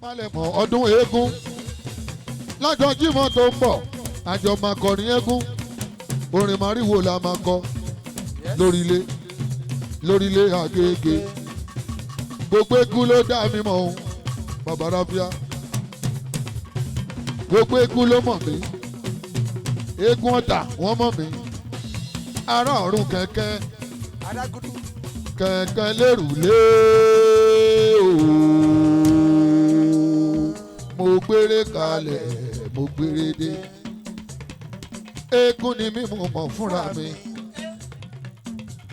palẹ̀mọ́ ọdún eégún lọ́jọ́ Jímọ̀ tó ń bọ̀ àjọ máa kọrin eégún orin màrìwò la máa kọ lórílé Àgègè gbogbo eégún ló dá mi mọ̀ ọ́n bàbá Ráfíà gbogbo eégún ló mọ̀ mí eégún Ọ̀tà wọ́n mọ̀ mí ará ọ̀run kẹ̀kẹ́ kẹ̀kẹ́ lérùlé ooo mo gbére kalẹ̀ mo gbére dé eégún ni mí mo mọ̀ fúnra mi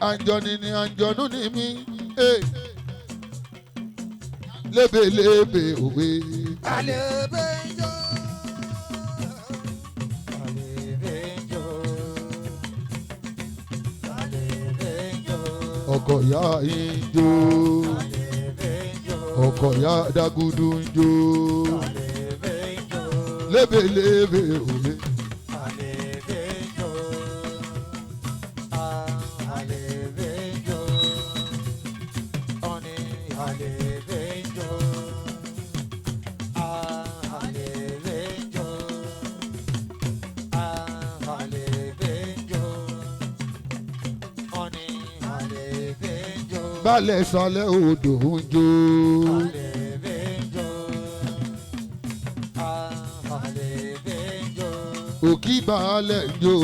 àǹjọ̀nì ni àǹjọ̀nú ni mí lébèlébè òwe. Àlébéjò. Ọkọ̀ ya ìjó ọkọ̀ ya dagudu ń jó lébèlébè òwe. Balẹ̀ sálẹ̀ odò ń jó. Òkì balẹ̀ ń jó.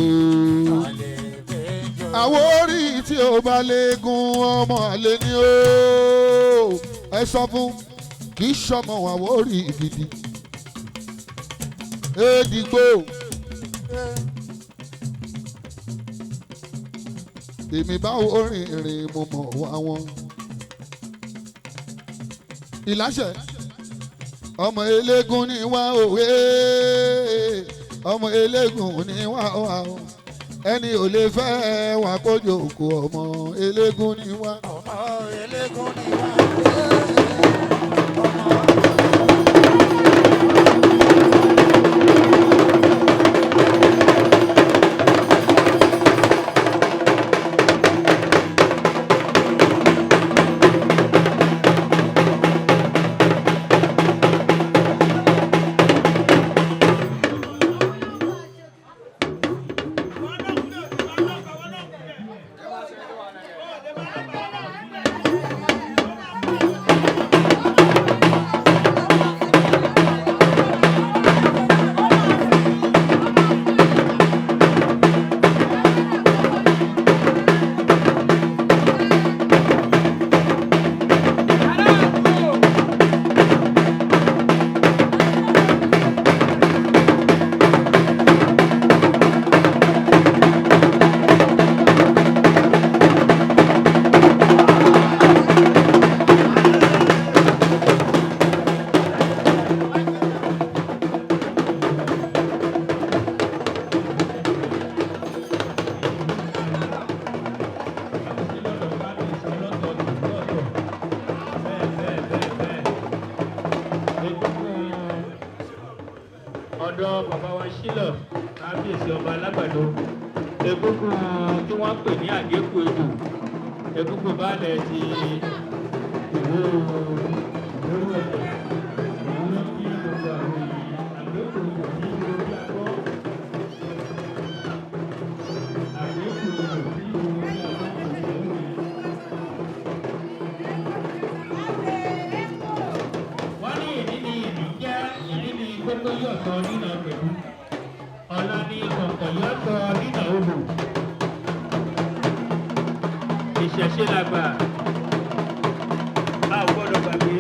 Àwórí tí ó bá léegun ọmọ àlè ni ó. Ẹ sọ fún kì í ṣọmọ Àwórì gidi. Èdìgbò. Èmi báwo rìn ìrìn mo mọ̀ wá wọn. Ìláṣẹ ọmọ eléégún ní wá òwe ọmọ eléégún ní wá wá o ẹni ò lè fẹ́ wá kójó kó ọmọ eléégún ní wá. Ọmọ eléégún ní wá. Ọ̀dọ̀ bàbá wa Ṣílọ̀ kábíyèsí ọba alágbàdo egúngún tí wọ́n pè ní àgékù egbò egúngún baálẹ̀ ti ìwé lórí ọ̀dọ̀ òun ló kí gbogbo àwọn èèyàn àgékù egbò ní orí àgọ́ àgékù egbò ní orí àgọ́ wọ́n ní ìdí ni ìdí jẹ́ ìdí ni gbogbo yóò sọ nínú pẹ̀lú ọ̀la ni kọ̀ọ̀kan yóò sọ nínú òbò ìṣẹ̀ṣe làgbà a ò gbọ́dọ̀ gbàgbé.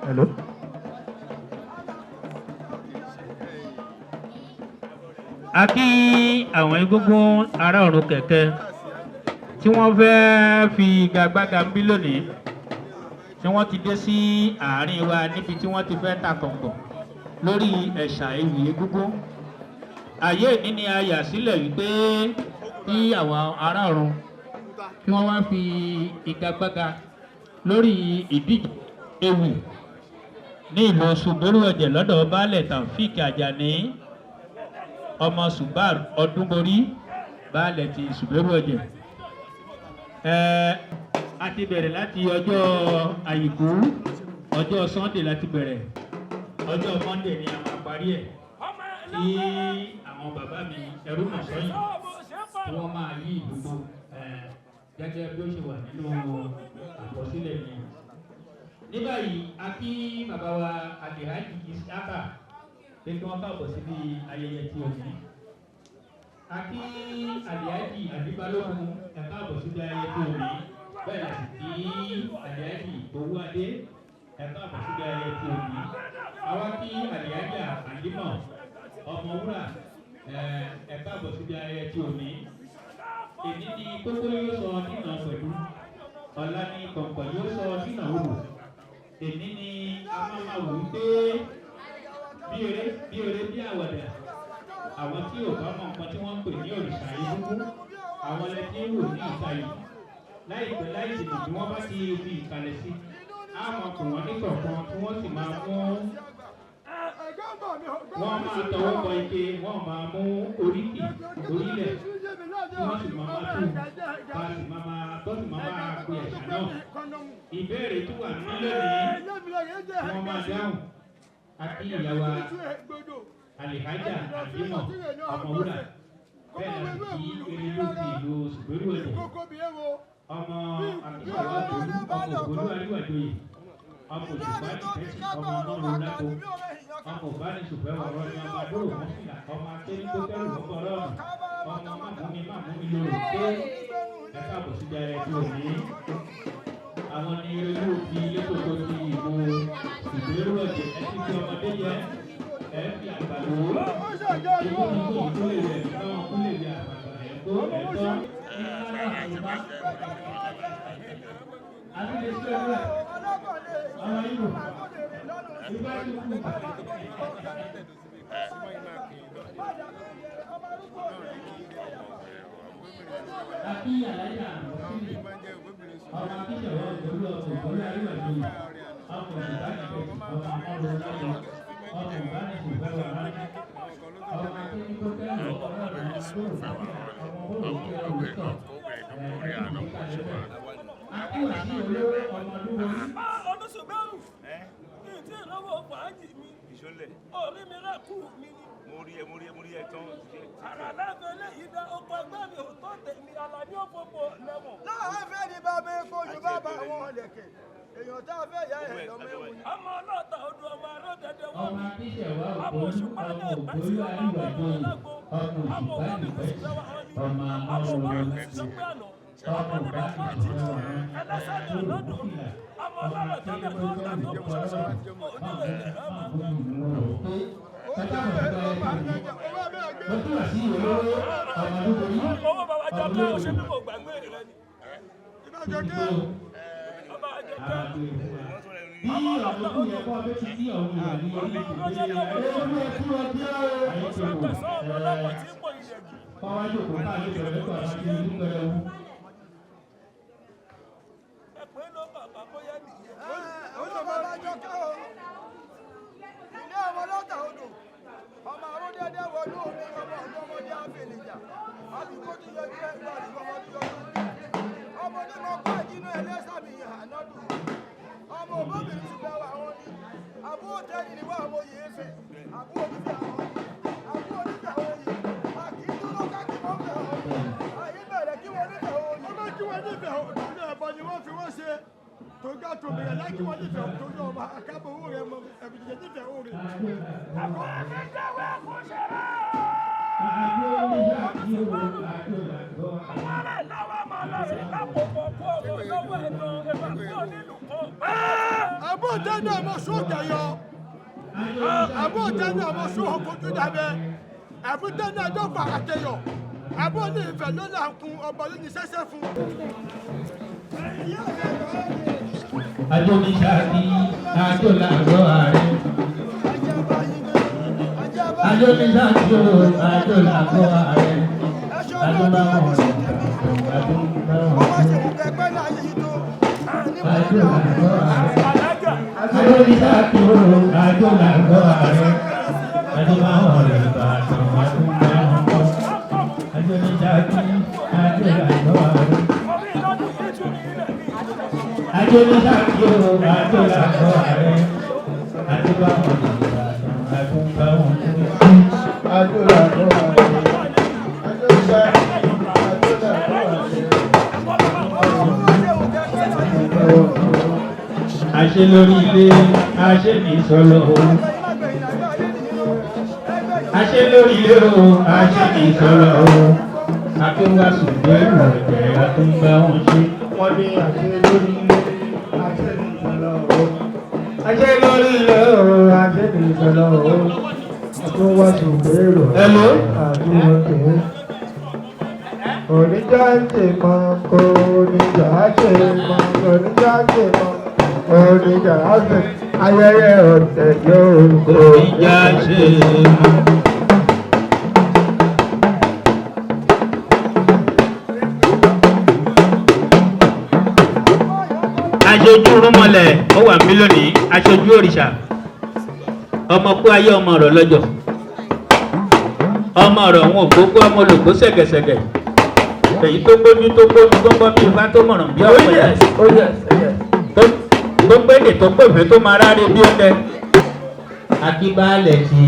Hello. A kí àwọn egúngún ará ọ̀run kẹ̀kẹ́ tí wọ́n fẹ́ fi gagbága ń bí lónìí tí wọ́n ti dé sí àárín wa níbi tí wọ́n ti fẹ́ ta kọ̀ǹkọ̀ lórí ẹ̀ṣà ewì egúngún. Àyè ìní ni a yà sílẹ̀ wípé kí àwọn ará ọ̀run kí wọ́n wá fi igagbága lórí ìdíje ewì ní ìlú Ṣùgbẹ́rù Ọ̀jẹ̀ lọ́dọ̀ baálẹ̀ Taofik Ajani ọmọ Ṣùgbàr Ọdúnborí baálẹ̀ ti Ṣùgbẹ́rù Ọ̀jẹ̀. A ti bẹ̀rẹ̀ láti ọjọ́ àyíkú ọjọ́ Sunday láti bẹ̀rẹ̀ ọjọ́ Monday ni a máa parí ẹ̀ tí àwọn bàbá mi ẹrú mọ̀ sọ́yìn tí wọ́n máa yí ìdúgbò gẹ́gẹ́ bí ó ṣe wà nínú àkọsílẹ̀ mi. Ní báyìí a kí bàbá wa Alhaji Isiaka pé kí wọ́n káàbọ̀ síbi ayẹyẹ tí o ní. A kí Alhaji Adébálógun ẹ káàbọ̀ síbi ayẹyẹ tí o ní. Bẹ́ẹ̀ la sì kí Alhaji Owóadé ẹ káàbọ̀ síbi ayẹyẹ tí o ní. Àwa kí Alhaja Àlímọ̀ Ọmọwúrà ẹ káàbọ̀ síbi ayẹyẹ tí o ní. Èní ni kókó yóò sọ nínà pẹ̀lú. Ọ̀la ni kọ̀ǹkọ̀ yóò sọ nínà òwò. Èní ni a máa wò wípé bí eré bí àwàdà àwọn tí ò bá mọ nǹkan tí wọ́n ń pè ní òrìṣà egúngún àwọn lẹ́tí wò ní ìta yìí láìpẹ́ láì jìnnà bí wọ́n bá ti fi ìkàlẹ̀ sí á máa pè wọ́n ní kọ̀ọ̀kan tí wọ́n sì máa mú wọ́n máa tọwọ́ bọ ike wọ́n máa mú oríkì orílẹ̀ tí wọ́n sì máa tù bá sì máa pe ẹ̀ṣà náà. Ìbéèrè tó wà nílẹ̀ ní wọ́n máa dáhùn àti ìyàwó Alhaja Àlímọ̀ Ọmọwúrà bẹ́ẹ̀ la sì kí eréyó ti ìlú Ṣùgbẹ́rù Ọ̀jẹ̀ ọmọ akíṣàwá ọmọ ògbólú àríwájòyè ọmọ òṣùpá ìfẹ́sì ọmọ ọlọ́run lágbo ọmọ òbánisùfẹ́ ọ̀rọ̀ ni ọmọ adóró mọ́fìlà ọmọ akérèkó kẹrù ọgọ́rọ́ọ̀nù ọmọ mámúmi lóru pé ẹ̀ka àbòsíjà ẹ̀ tí ò ní. Àwọn ni eréyó ti lẹ́tọ̀ọ́ ti ìbò Ṣùgbẹ́rù Ọ̀jẹ̀ ẹ̀ ti fi ọmọdé yẹ ẹ̀ fi àgbàdo ìkólé rẹ̀ náà kúlè rẹ̀ àgbàdo ẹ̀tọ́ àti lè ṣe ẹgbẹ́ ọmọ Ìgbò ìgbà tí ó kú. Àbí àlàyé àmọ́sílẹ̀ ọmọ akíṣẹ̀wọ́ ìgbòlú ọkọ̀ ìgbòlú àríwájú ọkọ̀ ìbánifẹ̀ ọmọ amọ́rọ̀ láyé ọmọ ìbánisùfẹ́ wà láyé ọmọ akíníkó tẹ́lẹ̀ ọkọ̀ ọ̀rọ̀ ọmọ olùkọ́ olùkọ́ akíwàsí olówó ọmọdúnwó. Ọdún Ṣùgbẹ́rù ní tí ìnáwó fàájì mi orí mi rẹ̀ kú mi ni. Mo rí ẹ tán. Àrà lábẹ́ eléyìí dá ọkọ̀ ẹgbẹ́ mi ò tó tèmi Àlàní òfófó lẹ́wọ̀n. Láwọn fẹ́ ní bá mi fojú bàbá wọn lẹ̀kẹ̀. Èèyàn tá a fẹ́ yá ẹ̀ lọ́mọ ewu ni. Ọmọ ọlọ́ta odò ọmọ arọ́dẹ̀dẹ̀ wọn. Ọmọ akíṣẹ̀wá Ọmọ òṣùpá ní ìpẹ́sì ọmọ ọmọ ọlọ́gbó. Ọmọ ògbómi kò sì fẹ́ wà ọ́ ní. ọmọ Ọmọ ògbómi amọ́rọ̀ kò sì sọ pé àná. ọmọ Ọmọ ní bá fún àtijọ́. Ẹlẹ́sẹ̀ ní ọlọ́dún. Ọmọ ọlọ́rọ̀ tẹ́lẹ̀ tó ń tàbí òkú ṣoṣo. Òdìwẹ̀ ilẹ̀ ọmọ owó bàbá jọ pé ó ṣe bí mo gbàgbé rẹ ni. Bàbá jọ pé bí ọ̀rọ̀ tó yẹ kó ọdún ti sí ọ̀run ìwà ní orí ìgbésẹ̀ oṣù àgbẹ̀sọ́ ọmọ lọ́pọ̀ tí ń pò ìyẹ̀gì. fọwájú kò bá lè bẹ̀rẹ̀ pọ̀ àti ìlú pẹ̀lú. Ẹ pé ló bàbá bóyá nìyẹn. Ó lọ bàbá jọ ká o. Ilé ọmọ lọ́tà odò. Ọmọ àrùn dédé wọnú omi ọmọ ọdún ọmọdé àfẹlẹ̀jà. Àbíkó ti yẹ kí ẹ gbọ́ àdìgbò ọmọdé yọ. ọmọ onímọ̀ kọ́ ìjínú ẹlẹ́sàmì ànádù ọmọ òbóbìnrin ti bẹ́ wà wọn ni àbúrò tẹ́lẹ̀ ni wọ́n ọmọ yìí fẹ́ àbúrò onífẹ́ àwọn àbúrò onífẹ́ àwọn yìí àkì í dúró káàkiri wọ́n fẹ́ àwọn àyè bẹ̀rẹ̀ kí wọ́n nífẹ̀ẹ́ àwọn yìí. ọmọ kí wọ́n nífẹ̀ẹ́ àwọn ní ẹ̀bọ ni wọ́n fi wọ́n ṣe tó ga tó bẹ̀rẹ̀ láì kí wọ́n nífẹ̀ẹ́ tó ní ọmọ akábọ̀ owó rẹ̀ mọ ẹ̀bìdìjẹ́ nífẹ̀ẹ́ owó rẹ̀. àbọ̀ ẹ̀fẹ̀ jáwé àkóṣẹ́rẹ́. Àbọ̀ tẹ́lẹ̀ ọmọ sóògà yọ. Àbọ̀ tẹ́lẹ̀ ọmọ sóògà kojú dàbẹ́. Àbọ̀ tẹ́lẹ̀ ọjọ́ fà àtẹyọ̀. Àbọ̀ ní ìfẹ́ ló là ń kun ọba ló ní sẹ́sẹ́ fún. Adóníṣáàbí àjò làgọ́ ààrẹ. Adóníṣáàbí àjò làgọ́ ààrẹ. Adúláwọ̀ Ọmọ ṣe kò kẹgbẹ́ náà yìí tó. àjò làgọ́ ààrẹ. Adóníṣáàbí àjò làgọ́ ààrẹ. Adúláwọ̀ rẹ̀ bàtàn àdúgbò. Adóníṣáàbí àjò làgọ́ ààrẹ. Adóníṣáàbí àjò làgọ́ ààrẹ. Adúláwọ̀ rẹ̀ bàtàn àdúgbò. Àṣẹ lórí ilé, àṣẹ ní ìsọlọ o. Àṣẹ lórí ilé o, àṣẹ ní ìsọlọ o. Akéwà sùgbẹ́ ìrọ̀lẹ́ àtúngbà wọn ṣe. Wọ́n ní àṣẹ lórí ilé, àṣẹ ní ìsọlọ o. Àṣẹ lórí ilé o, àṣẹ ní ìsọlọ o. Akéwà sùgbẹ́ ìrọ̀lẹ́ àtúngbà wọn ṣe. Oníjà ṣe mọ kó oníjà ṣe mọ oníjà ṣe mọ oníjà ṣe ayẹyẹ ọ̀tẹ̀ yóò kó oníjà ṣe mọ. Aṣojú rúmọlẹ̀ ó wà mí lónìí, aṣojú òrìṣà ọmọ kú ayé ọmọ ọ̀rọ̀ lọ́jọ́ ọmọ ọ̀rọ̀ wọn ò gbogbo ọmọ olùkó ṣẹ̀gẹ̀ṣẹ̀gẹ̀ èyí tó gbójú tó gbójú tó gbọ́ bí ifá tó mọ̀ràn bí ọ̀pọ̀ yẹn tó gbédè tó pèfé tó máa ráre bí ọdẹ. Akíbálẹ̀ ti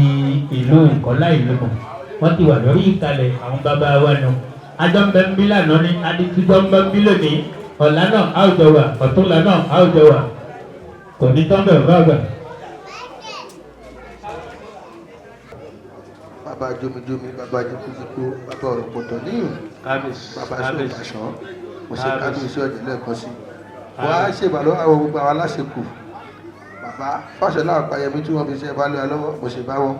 ìlú Ìkọ́lá ìlú mọ̀ wọ́n ti wà lórí ìkàlẹ̀ àwọn bàbá wa nù ajọ́ ń bẹ ń bí lànà ní aditújọ́ ń bẹ ń bí lónìí ọ̀la náà á ò jọ wà ọ̀túnla náà á ò jọ wà kò ní tán bẹ̀rù bá gbà. Bàbá jomijomi, bàbá jikujiku, bàbá ọ̀rọ̀ pọ̀tọ̀ níyùn, bàbá sọ̀rọ̀ mo ṣe kábíyèsí ọ̀jẹ̀ lẹ́ẹ̀kan sí. Wọ́n á ṣèbàlọ́ àwọn gbogbo àwọn aláṣekù. Bàbá Fáṣọlá Àpáyẹmí tí wọ́n fi ṣe balẹ̀ lọ́wọ́ mo ṣe bá wọn.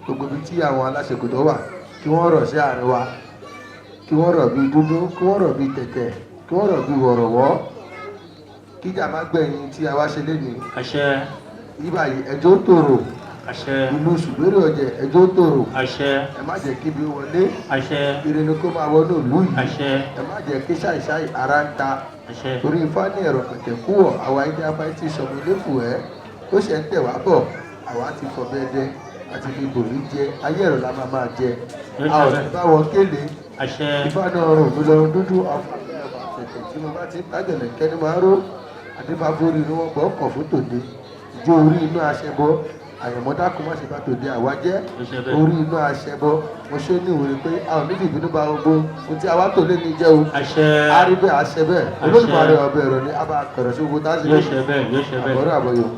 Gbogbo ibi tí àwọn aláṣekù tó wà kí wọ́n rọ̀ sí àárín wa, kí wọ́n rọ̀ bí dúdú, kí wọ́n rọ̀ bí tẹ̀tẹ̀, kí wọ́n rọ̀ bí wọ̀rọ̀wọ́. Kíjà má gbẹ̀yìn tí a wá ṣe lénìí. Àṣẹ. Yíbàyí ẹjọ́ tòrò. Àṣẹ. Ìlú Ṣùgbẹ́rẹ́ ọ̀jẹ̀ ẹjọ́ tòrò. Àṣẹ. Ẹ má jẹ́ kí ibi wọlé. Àṣẹ. Ìrìnnà kó máa wọnú ìlú yìí. Àṣẹ. Ẹ má jẹ́ kí ṣàìṣàì ara ń ta. Àṣẹ. Torí ifá ní ẹ̀rọ kẹ̀kẹ́ kúwọ̀ àwa ẹja afá ti sọmọ ilé-fù ẹ́ ó ṣe ń tẹ̀ wá bọ̀ àwa ti fọ bẹ́ẹ̀dẹ́ àti fi bòrí jẹ ayé ẹ̀rọ la máa jẹ. A ò ní bá wọn kéle. Àṣẹ. Ifá náà rùn mí lọ́rùn dúdú àfọ̀tẹ̀tẹ̀ tí mo bá ti ń tájọ̀lẹ̀ kẹ́ni máa ró àdébáfórí ni wọ́n gbọ́ ọkọ̀ fún tòde ìjó orí inú aṣẹ́bọ àyànmọ́dákú má ṣe bá tòde àwa jẹ́ orí inú aṣẹ́bọ mo ṣe ní ìwòye pé a ò níbi ìbínú bá gbogbo ohun tí a wá tò lé ní jẹ́ o a rí bẹ́ẹ̀ àṣẹ bẹ́ẹ̀ olódùmarè ọbẹ̀ ẹ̀rọ ni a bá kẹ̀rọ̀ sí gbogbo táṣí yóò ṣe bẹ́ẹ̀ yóò ṣe bẹ́ẹ̀ àbọ̀rọ̀ àbọ̀yọ̀.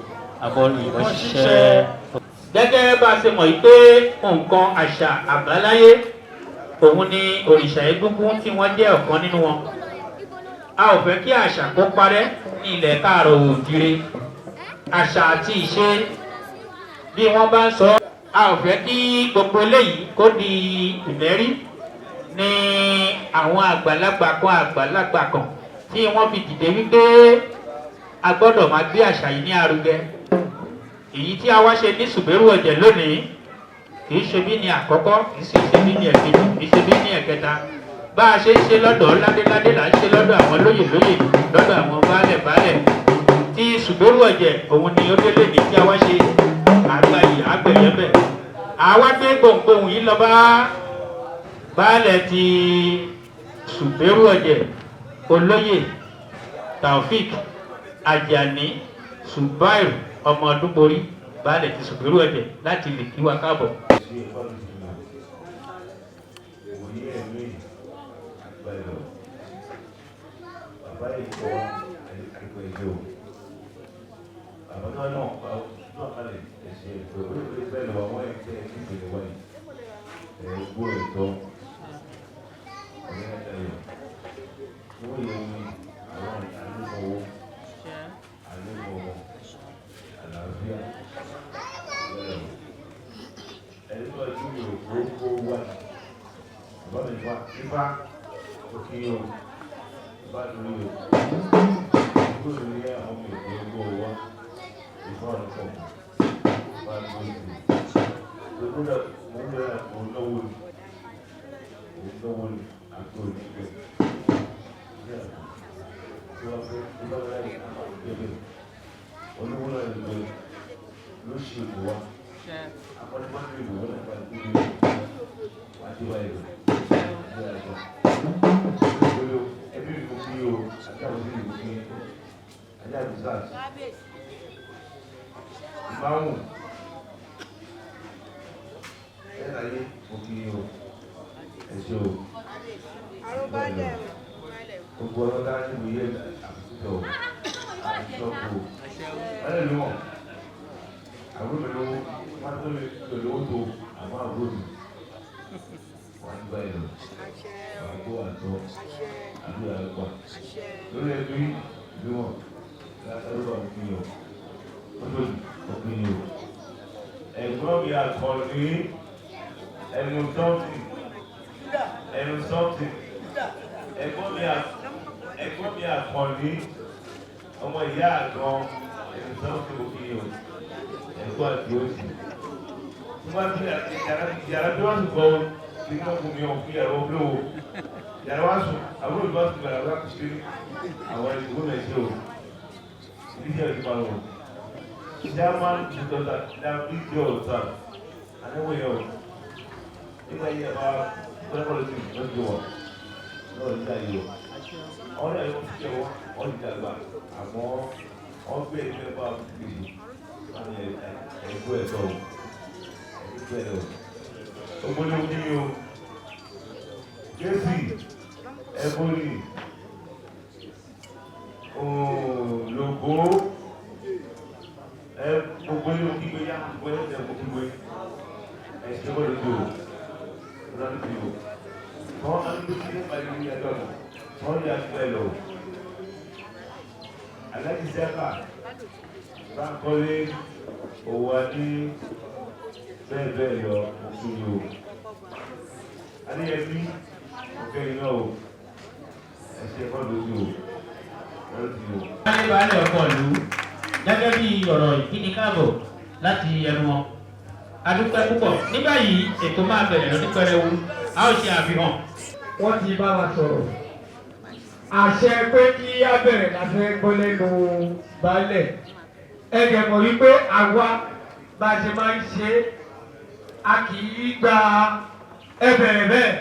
àbọ̀rọ̀ ìrọ̀ṣẹ́. gẹ́gẹ́ bá a ṣe mọ̀ yìí pé nǹkan àṣà àbáláyé òun ni òrìṣà egúngún tí wọ́n jẹ́ ọ̀kan nínú wọn. A ò fẹ́ kí àṣà kó parẹ́ ní ilẹ̀ káàrọ̀ òjìire. Àṣà àti ìṣe bí wọ́n bá ń sọ, a ò fẹ́ kí gbogbo eléyìí kó di ìlérí ní àwọn àgbàlagbà kan tí wọ́n fi dìde wípé a gbọ́dọ̀ máa gbé àṣà yìí ní arugẹ. Èyí tí a wá ṣe ní Ṣùgbẹ́rù Ọ̀jẹ̀ lónìí kì í ṣe bí ní àkọ́kọ́, kì í sì ṣe bí ní ẹ̀kejì, kì í ṣe bí ní ẹ̀kẹta. Bá a ṣe ń ṣe lọ́dọ̀ ládéládé là ń ṣe lọ́dọ̀ àwọn lóyè lọ́dọ̀ àwọn baálẹ̀ tí Ṣùgbẹ́rù Ọ̀jẹ̀ òun ni ó délé ní tí a wá ṣe àgbáyé àgbẹ̀yẹ́bẹ̀. Àwa gbé gbohùngbohùn yìí lọ bá baálẹ̀ ti Ṣùgbẹ́rù Ọ̀jẹ̀ olóyè Taofik Ajani Subair ọmọ ọdún borí baálẹ̀ ti Sùgbérù Ẹ̀dẹ̀ láti lè kí wa káàbọ̀. Gẹ́gẹ́ bí ọ̀rọ̀ ìkíni káàbọ̀ láti ẹnu wọn. Adúpẹ́ púpọ̀. Ní báyìí ètò máa bẹ̀rẹ̀ lọ ní pẹrẹwu. A ó ṣe àfihàn. Wọ́n ti bá wa sọ̀rọ̀. Àṣẹ pé kí á bẹ̀rẹ̀ láti gbọ́ lẹ́nu baálẹ̀. Ẹ jẹ́ mọ̀ wípé àwa bá a ṣe máa ń ṣe a kì í gba ẹ bẹ̀rẹ̀ bẹ́ẹ̀.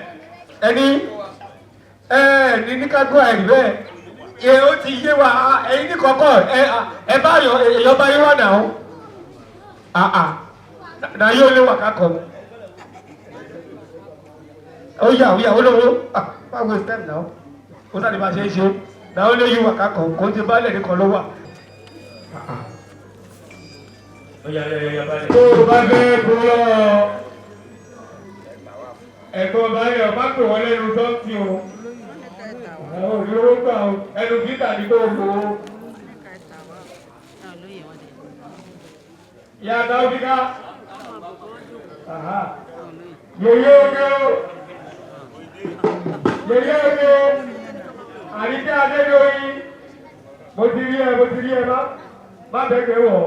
Ẹni ní ká gbọ́ ẹ̀rí bẹ́ẹ̀. Ìyẹn ó ti yé wa ẹ̀yin ní kọ̀ọ̀kọ̀ ẹ bá èèyàn bá yé wà náà. Na yóò lé wà kákọ̀. Ó yà ó lówó. Báwo ṣe tẹ̀ náà? Ó sáré bá ṣe é ṣe. Na ó lé yí wà kákọ̀ kó ti bá lẹ̀ nìkan ló wà. Tó o bá fẹ́ kó lọ ẹ̀gbọ́n báyọ̀ bá pè wọ́n lẹ́nu dọ́kítì o. Àwọn olówó gbà o ẹnu gíga ní kó o lò ó. Yàtọ̀ Áfíríkà. Yòyó Àríkẹ́ Adédọ́yìn mo ti rí ẹ má bẹ́ẹ̀ wọ̀.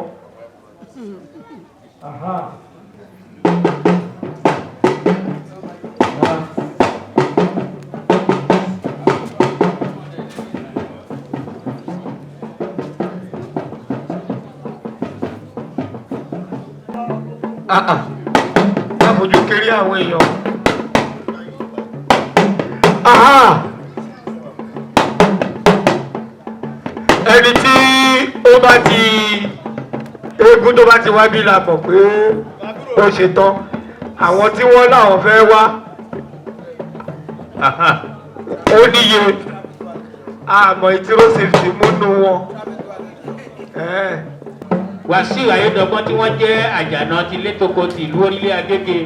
Má fojú kéré àwọn èèyàn. ẹni tí ó bá ti eégún tó bá ti wá bí la mọ̀ pé ó ṣe tán àwọn tí wọ́n láwọn fẹ́ wá ó níye àmọ́ ìtíròsì ti múnú wọn. Wàsíù Ayédọ́gbọ́n tí wọ́n jẹ́ àjànà ti létòkò ti ìlú Orílẹ̀ Agége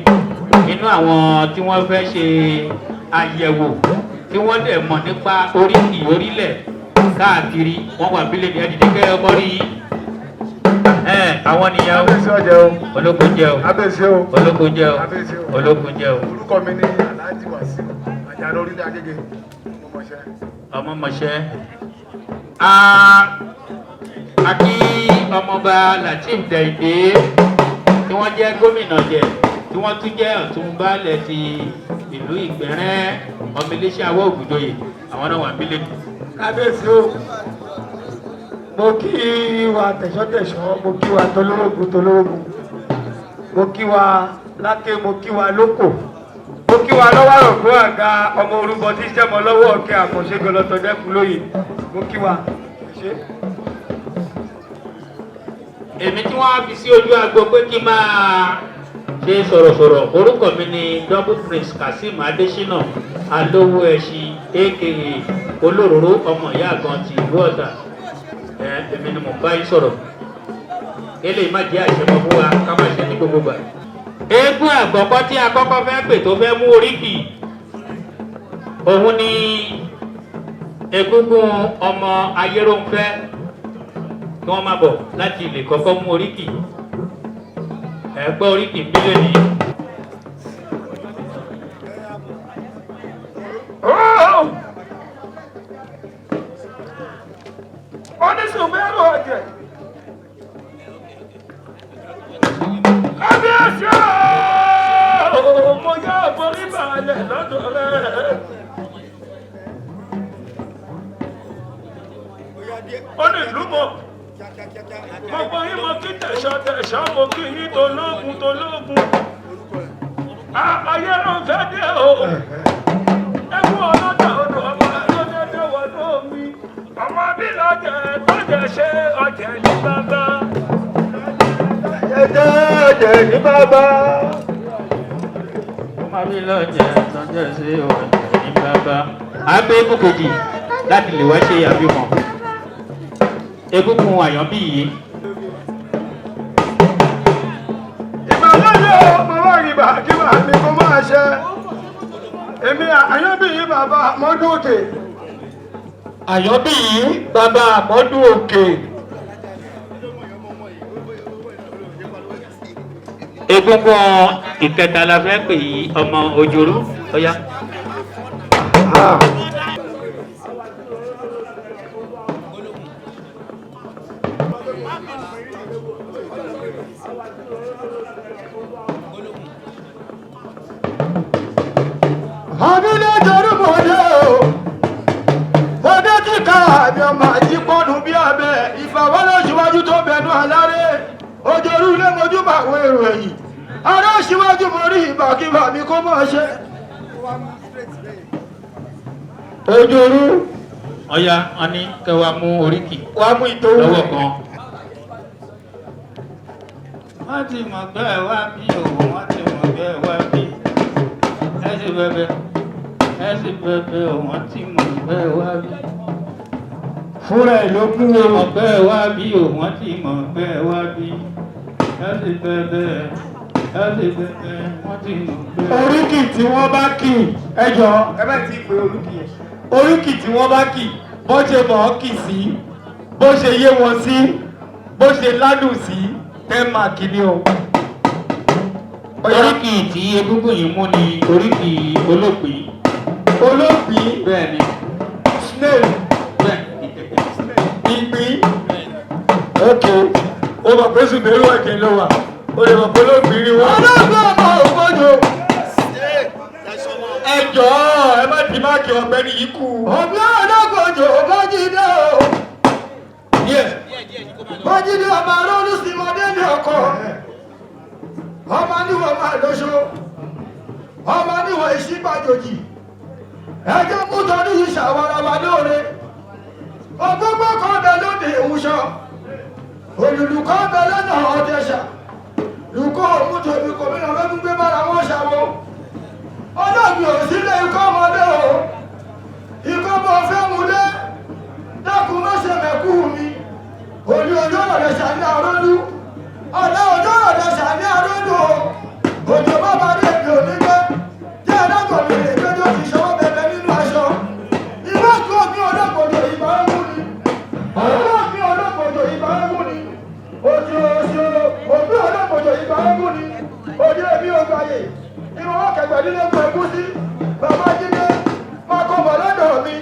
nínú àwọn tí wọ́n fẹ́ ṣe àyẹ̀wò tí wọ́n dẹ̀ mọ̀ nípa oríkì orílẹ̀ káàkiri wọ́n wà bílẹ̀ ní ẹ̀dídẹ́gẹ́ ọmọ rí àwọn nìyẹn olóko jẹ́ o olóko jẹ́ o olóko jẹ́ o. orúkọ mi ní Alhaji Wàsíù àjànà Orílẹ̀ Agége ọmọọmọṣẹ́ àti ọmọọba Lateef Dèhìndé tí wọ́n jẹ́ gómìnà jẹ tí wọ́n tún jẹ́ ọ̀tún baálẹ̀ ti ìlú Ìgbẹ̀rẹ́ ọmọ iléeṣẹ́ àwọ̀ Ògùdóyè àwọn náà wà bílẹ̀ ní. kábíyèsí o mo kí wa tẹ̀sọ́tẹ̀sọ́ mo kí wa tolórógùn mo kí wa lákè mo kí wa lóko mo kí wa lọ́wọ́ àròkó àga ọmọ orúkọ tí sẹ́mọ lọ́wọ́ ọ̀kẹ́ àkànṣe gọlọtọ̀ dẹ́kun lóye mo kí wa ṣe. èmi tí wọ́n á fi sí ojú agbo pé kí n máa ṣe sọ̀rọ̀sọ̀rọ̀ orúkọ mi ni Double Prince Kazeem Adésínà alówó ẹṣin aka olóróró ọmọ ìyá àgàn ti ìlú Ọ̀tà èmi ni mo bá yín sọ̀rọ̀ eléyìí má jẹ́ àṣẹmọ fún wa ká má ṣe ní gbogbo gbà. eégún àgbọ̀kọ́ tí a kọ́kọ́ fẹ́ pè tó fẹ́ mú oríkì òun ni egúngún ọmọ Ayérónfẹ́ kí wọ́n má bọ̀ láti lè kọ́kọ́ mú oríkì ẹ̀gbẹ́ oríkì bílẹ̀ ní. oníṣùmẹ́rù ọ̀jẹ̀ kábíyèsí mo yá àforí balẹ̀ lọ́dọ̀ rẹ̀. ó ní ìlú mọ́ gbogbo yín mo kí tẹ̀sán mo kí yín tológun Ayérónfẹ́ dé o ẹkún ọlọ́jà odò ọmọ ẹlọ́dẹ́dẹ́ wọnú omi ọmọ bí lọ́jẹ̀ tọ́jẹ̀ ṣe ọjẹ̀ ní bàbá ọjẹ̀ ní bàbá ọmọ bí lọ́jẹ̀ tọ́jẹ̀ ṣe ọjẹ̀ ní bàbá. àgbẹ̀ eégún kejì láti lè wá ṣe àfihàn egúngún Àyànbí yìí. ìgbàlódé ọmọ wa rí bá kí wàá ní kó máa ṣe èmi Àyànbí yìí bàbá Àmọ́dún Òkè. Àyànbí yìí bàbá Àmọ́dún Òkè. egúngún ìkẹta la fẹ́ pè yí ọmọ Òjòrú ọ̀yá. Abílẹ̀ jọrú mọ̀dé o, mọ̀dé tí ká àbí ọmọ àti pọ́nù bí abẹ, ìfàwọ́lọ́ síwájú tó bẹnu àláré, Òjòrú ilé mojú bá àwọn èrò ẹ̀yìn, ará síwájú mo rí ìbàkíbà mi kó mọ̀ ṣe. Òjòrú. ọ̀yá wọn ní kẹwàá mú oríkì Wà á mú ìtòwú. lọ́wọ́ kan. wọ́n ti mọ̀ pé ẹ wá bí òun wọ́n ti mọ̀ pé ẹ wá bí ẹ sì bẹ̀bẹ̀ wọ́n ti mọ̀ pé ẹ wá bí. Fúnra ẹ̀ ló kú o. mọ̀ pé ẹ wá bí òun wọ́n ti mọ̀ pé ẹ wá bí ẹ sì bẹ̀bẹ̀ wọ́n ti mọ̀ pé ẹ wá bí. Oríkì tí wọ́n bá kì ẹjọ́ ẹ bá ti pè oríkì yẹn. Oríkì tí wọ́n bá kì bó ṣe mọ̀ ọ́ kì sí bó ṣe yé wọn sí bó ṣe ládùn sí 10 máàkì ni o. oríkì tí egúngún yìí mú ni oríkì olóògbé. Olóògbé bẹ́ẹ̀ ni snail ìgbín ok o mọ̀ pé Zubairu ẹ̀kẹ́ ló wà o lè mọ̀ pé olóògbé rí wọn. Olóògbé ọmọ ògbójò ẹjọ́ ẹ má di máàkì ọ̀gbẹ́ni yìí kù. Ọ̀gbẹ́ olóògbòjò Bájídé o. Bájídé ọmọ arọ́lù sí mọ́dé ní ọkọ̀ ọmọ níwọ̀ máa lóṣó ọmọ níwọ̀ ìṣípàjòjì ẹjọ́ mú tọdún yìí ṣàwárà wà lóore ọgbọ́gbọ́ kan bẹ̀ ló ìlú kan bẹ lọ́nà ọ̀dẹ̀ṣà lùkọ́ òmùtò mi kò mìíràn fẹ́ gbé bára wọn ṣàwọ́ ọlọ́gbìn ò sílé ikọ́ ọmọdé o ikọ́ bọ́ fẹ́ mu dé dákun má ṣe mẹ́kú mi òní ojú ọ̀rẹ́ ṣàní àrọ́dú ọ̀dẹ́ ojú ọ̀rẹ́ ṣàní àrọ́dú o òjò bàbá rí èmi ò ní gbé jẹ́ ẹ̀dẹ́gbọ̀n mi rè pé tó ti ṣọwọ́ bẹ̀bẹ̀ nínú aṣọ ìwádìí ògbìn ọlọ́gbọ̀dọ̀ ìbá ẹ̀mú ni ọlọ́gbìn ọlọ́gbọ̀dọ̀ ìbá ẹ̀mú ni ojú oṣù ògbìn ọlọ́gbọ̀dọ̀ ìbá ẹ̀mú ni ojú ẹbí ògbàyè ìwọ̀n ọ̀kẹ́gbẹ̀dínlẹ́gbọ̀n ẹ̀kú sí bàbá jíde máa kọ́ bọ̀ lọ́dọ̀ mi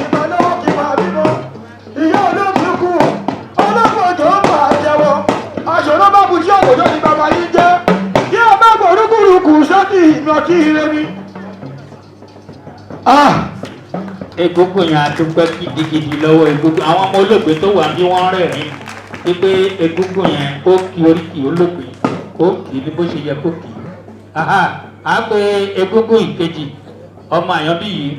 ìgbà lọ́wọ́ kì máa bímọ ìyá olóògùn kú ọlọ́gbọ̀dọ̀ ń bà á jẹ́wọ́ aṣọ́nà bá bu sí ọ̀gbọ̀dọ̀ ní bàbá yín jẹ́ kí ẹ bá gbọ́ orúkúrúkú sọ́tì ìnàkí ire mi. Egungun yẹn a tún pẹ́ gidigidi lọ́wọ́ egungun àwọn ọmọ olóògbé tó wà bí wọ́n rẹ̀rín wípé egungun yẹn ó kí oríkì olóògbé ó kì í ní bó ṣe yẹ kó kì í. A pe egungun ìkejì ọmọ àyànbí yìí.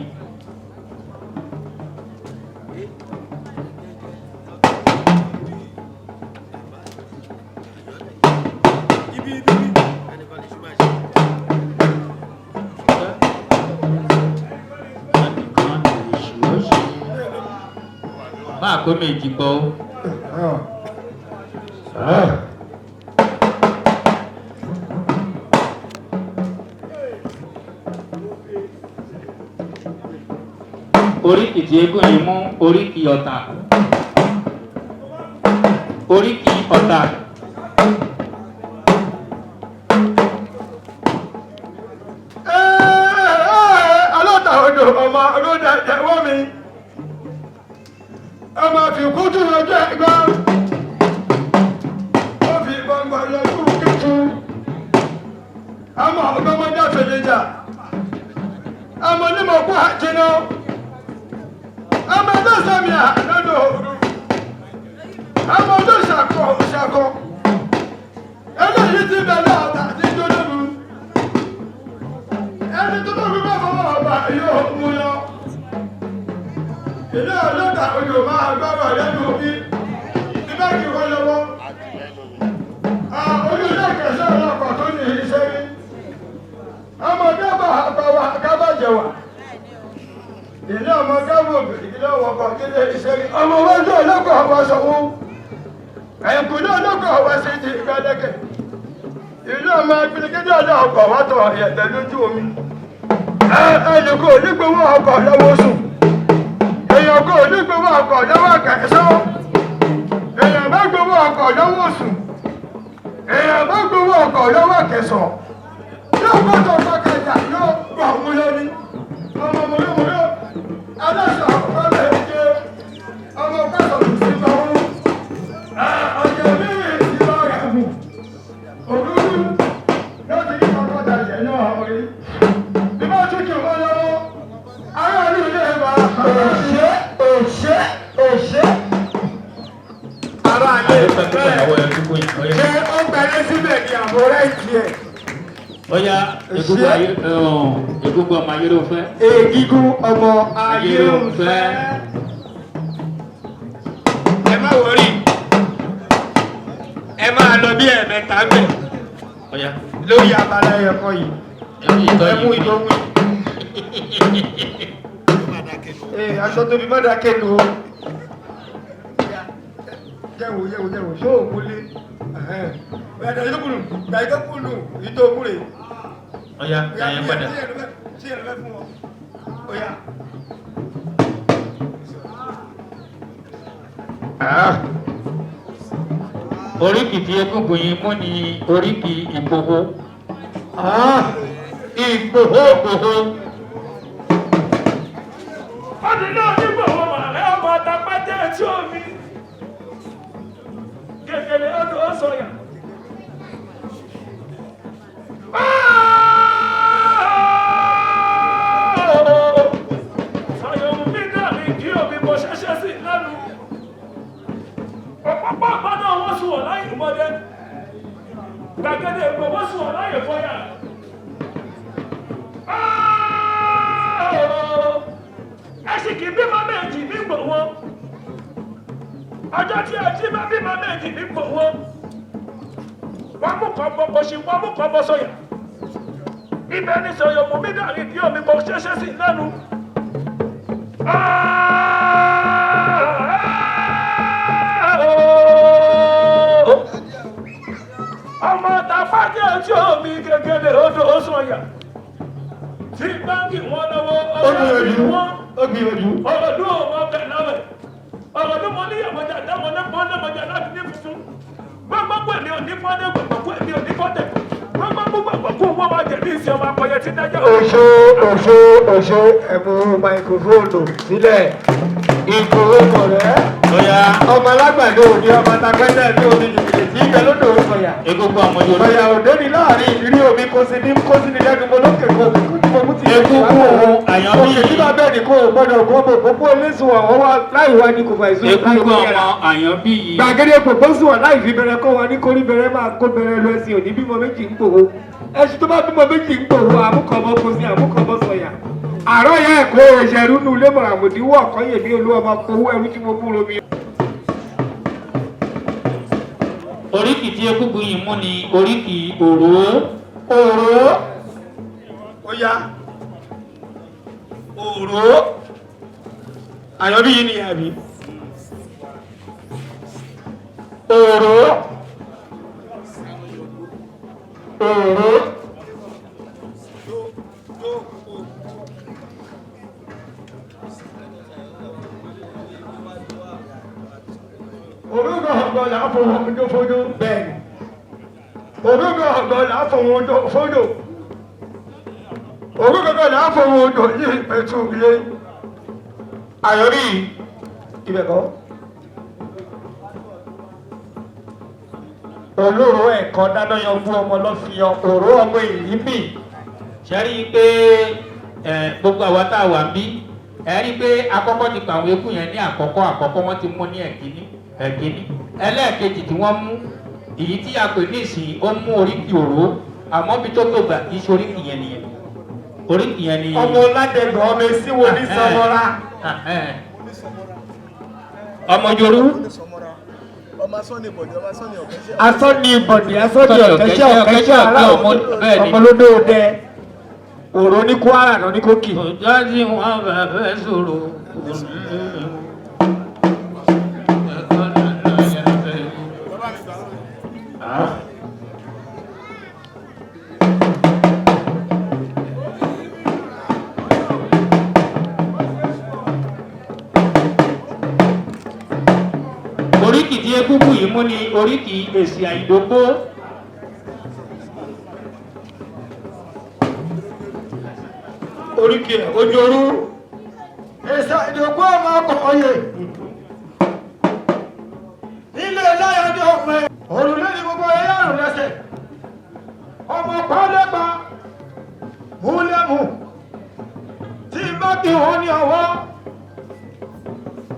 Máa kó méjì gbọ́. Oríkì tí eégún yìí mú oríkì ọ̀tà. Oríkì ọ̀tà. Alọ́ta odò ọmọ olóde ẹ̀wọ́ mi. Ọmọ fi kútù lọ́jọ́ ẹgbẹ́. Ó fi gbọ̀ngbọ̀n lọ́jú kíkú. Ọmọ ọgbọ́mọdé àfẹ̀yẹjà. Ọmọ onímọ̀ kú àjẹná. Ọmọ ẹgbẹ́ sẹ́mi àlọ́dọ̀ òru. Ọmọ ọdún ṣàkọ. Eléyìí ti bẹ̀rẹ̀ ọ̀tà ní Jọ́dọ̀bù. Ẹni tó lórí bá fọwọ́ ọba yóò mú yọ. Ilé ọlọ́dà odò máa gbọ́rọ̀ lẹ́nu omi. Ibá kì í wọ́n lọ́wọ́. Olùdó ìkẹsẹ̀ ọlọ́pàá tó ní iṣẹ́ rí. Ọmọdé bá àbáwá kábàjẹ̀wà. Ilé ọmọ gábò ìdílé ọwọ́kọ̀ nílé iṣẹ́ rí. Ọmọ wájú ọlọ́kọ̀ ọwọ́ sọ̀wọ́. Ẹ̀kùnlé ọlọ́kọ̀ ọwọ́ sí ti ìgbàdẹ́kẹ̀. Ilé ọmọ ìpínlẹ̀ ọlọ́kọ̀ wátọ̀ ẹ̀tẹ̀ lójú omi. Ẹnìkò nígbòwó ọkọ̀ lọ́wọ́ sùn. Èèyàn kò nígbòwó ọkọ̀ lọ́wọ́ kẹsàn. Èèyàn bá gbowó ọkọ̀ lọ́wọ́ sùn. Èèyàn bá gbowó ọkọ̀ lọ́wọ́ kẹsàn. Yóò gbọ́dọ̀ pàkàjà yóò gbọ́ ọmọ lórí. Ọmọ mọ̀lẹ́mọ̀lẹ́ aláṣà ọ̀pọ̀lẹ̀ ẹ̀jẹ̀ ọmọ kẹsàn sí lọ́wọ́. Ọ̀jẹ̀ mímì sí lọ́rẹ̀ mù. Òrùrù yóò ti ní kọ́kọ́ta ìyẹn náà rí. Bí wọ́n tún kì wọ́n lọ́wọ́, ará ní ilé wa. Òṣè. Ará ilé bẹ́ẹ̀ ṣé ó gbẹ́lẹ́ síbẹ̀ ní àbúrẹ́ ìtì ẹ̀. Bóyá egungun ọmọ ayé ló fẹ́. Ègígún ọmọ ayé ń fẹ́. Ẹ má wọrí. Ẹ máa lọ bí ẹ̀mẹ́ta bẹ̀. Lórí abala ẹ̀kọ́ yìí. Ẹ mú ìdógún. Aṣọ tóbi má dákẹ́ lò ó. Jẹ́wò ṣó ò múlé. Ẹ̀dá ìdókùnù, gbà ìdókùnù, ìdókùnù. Ọya, ẹ̀yẹ padà. Sí ẹ̀rọ fún wọn. Ọya. Oríkì tí egungun yìí mú ni oríkì Ìgbòho. Ìgbòho. Ọdún náà ní Ìgbòho màrẹ́ ọmọ àtàpátẹ́ ẹ̀tí omi. Gègèlè ọdún ó sọ̀yà. Àyọ̀mù mi náà ní kí omi mo ṣẹ̀ṣẹ̀ sí lẹ́nu. Ọ̀pọ̀pọ̀ àpáná wọ́n sùn wọ̀ láyé mọ́dé. Gbàgede ègbò wọ́n sùn wọ̀ láyé fọ́yà. Ẹ̀sìn kì í bímọ méjì nígbò wọn. ọjọ́ tí ẹ jí má bí má méjì ní gbòwó wọ́n mú kan bọ́ kò sí wọ́n mú kan bọ́ sọ̀yà ibẹ̀ ní sọ̀yọ̀ mú mi dàrí tí omi kò ṣeéṣe sí lẹ́nu. ọmọ tàfájẹ́ tí omi gẹ́gẹ́dẹ̀ odò sọ̀yà tí báńkì wọn lọ́wọ́ ọlọ́run wọn ọlọ́dún ọmọ bẹ̀ lọ́wẹ̀ ọlọ́dún mọ níyàwójà dáwọn náà láti ní funfun gbọ́ngbọ́n èmi ò ní fọ́dẹ̀ gbọ̀ngbọ́n èmi ò ní fọ́dẹ̀ gbọ́ngbọ́n kó wọ́n máa jẹ̀bi ìsìn ọmọ akọyẹ tí dájọ́. òṣó ẹ̀mú máikrófóònù sílẹ̀ ìgbòho mọ̀rẹ́ ọmọ alágbàdo òní ọmọ takẹ́lẹ̀ ní omi jìbìtì tí ìgbẹ́ lódò sọ̀yà egungun àwọn yorùbá. sọ̀yà òde ni láàrin ìrírí omi kò sí ní lẹ́nu mo lókè kó mo mú ti egungun àyànbí òkè tí bá bẹ́ẹ̀ ni kò gbọ́dọ̀ gbọ́dọ̀ gbogbo olóṣùn àwọn wa láì wá ní kò fà ìṣó egungun àwọn àyànbí yìí. gbàgede gbogbo sùn wọn láì fi bẹ̀rẹ̀ kó wa ní kórí bẹ̀rẹ̀ máa kó bẹ̀rẹ̀ lọ sí òní bímọ méjì ń gbòho ẹṣin tó bá bímọ méjì ń gbòho àmúkọ̀bọ kò sí àmúkọ̀bọ sọ̀yà àárọ̀ yẹ ẹ̀kọ́ ìṣẹ̀rú nù lébọ̀rọ̀ àmòdíwọ̀ ọ̀kọ́yè ní olú ọmọ owó ẹrú tí mo kú lomi. oríkì tí egungun yìí mú ni oríkì òró. Ó yá òró àyọ̀bí yìí ni àbí òró orúkọ ọ̀gbọ̀n láàfọ̀wọ̀n ọjọ́ fójó bẹ́ẹ̀ni orúkọ ọ̀gbọ̀n láàfọ̀wọ̀n ọjọ́ fójó orúkọ ọ̀gbọ̀n láàfọ̀wọ̀n ọjọ́ yìí pẹ̀tù ilé àyọ̀rí ibẹ̀kọ́ olóró ẹ̀kọ́ dáná yan fún ọmọ lọ́fíàn òró ọmọ èyí mì ṣẹ́rí pé gbogbo àwa tá a wà ń bí ẹ rí pé akọ́kọ́ ti pa àwọn eku yẹn ní àkọ́kọ́ wọ́n ti mú ní ẹ̀kíní ẹlẹ́ẹ̀kejì tí wọ́n mú èyí tí a pè ní ìsìn ó mú oríkì òró àmọ́ bí tó tó gbà kì í ṣe oríkì yẹn nìyẹn oríkì yẹn ni. ọmọ ládẹgbẹ ọmọ esiwo ní sọmọra. ọmọ yorù. asọ́ni ìbọ̀dì ọ̀kẹ́ṣẹ́ ará ọmọlódé òde òró ní Kwara náà ní Kókì. ọjọ́ tí wọ́n bá fẹ́ sọ̀rọ̀ oríkì tí egungun yìí mú ni oríkì èsì àìdókó. oríkì ẹ̀ ojorú èsì àìdókó ọmọ ọkọ̀ ọyẹ ilé láyọ̀dé ọmọ ẹ̀ òrùlé ní gbogbo ẹ̀yà àrùn lẹ́sẹ̀ ọmọ pọ́lẹ́gbà múlẹ́mù tí bá kí wọ́n ní ọwọ́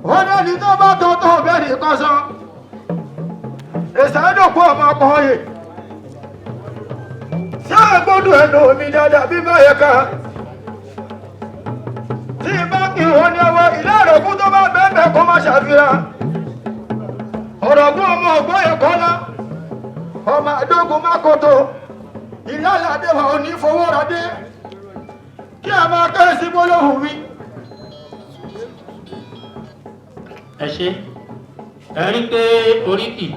wọ́n ní tó bá tó tó bẹ́ẹ̀ ní kọ́sọ́ ìsàdọ̀kọ́ ọmọ ọkọ̀ọ́yè tí a gbọ́dọ̀ ẹnu omi dáadáa bí bá yẹ ká tí bá kí wọ́n ní ọwọ́ ilé ìrọ̀kú tó bá bẹ́ẹ̀ kó má ṣàfihàn ọ̀rọ̀gún ọmọ ọgbọ́yẹ̀ kọ́lá ọmọ àdógún mákòtò ìlàlàdé wà ó ní fowó radé kí a máa kẹ́ sí gbólóhùn mi. ẹ ṣe ẹ rí pé oríkì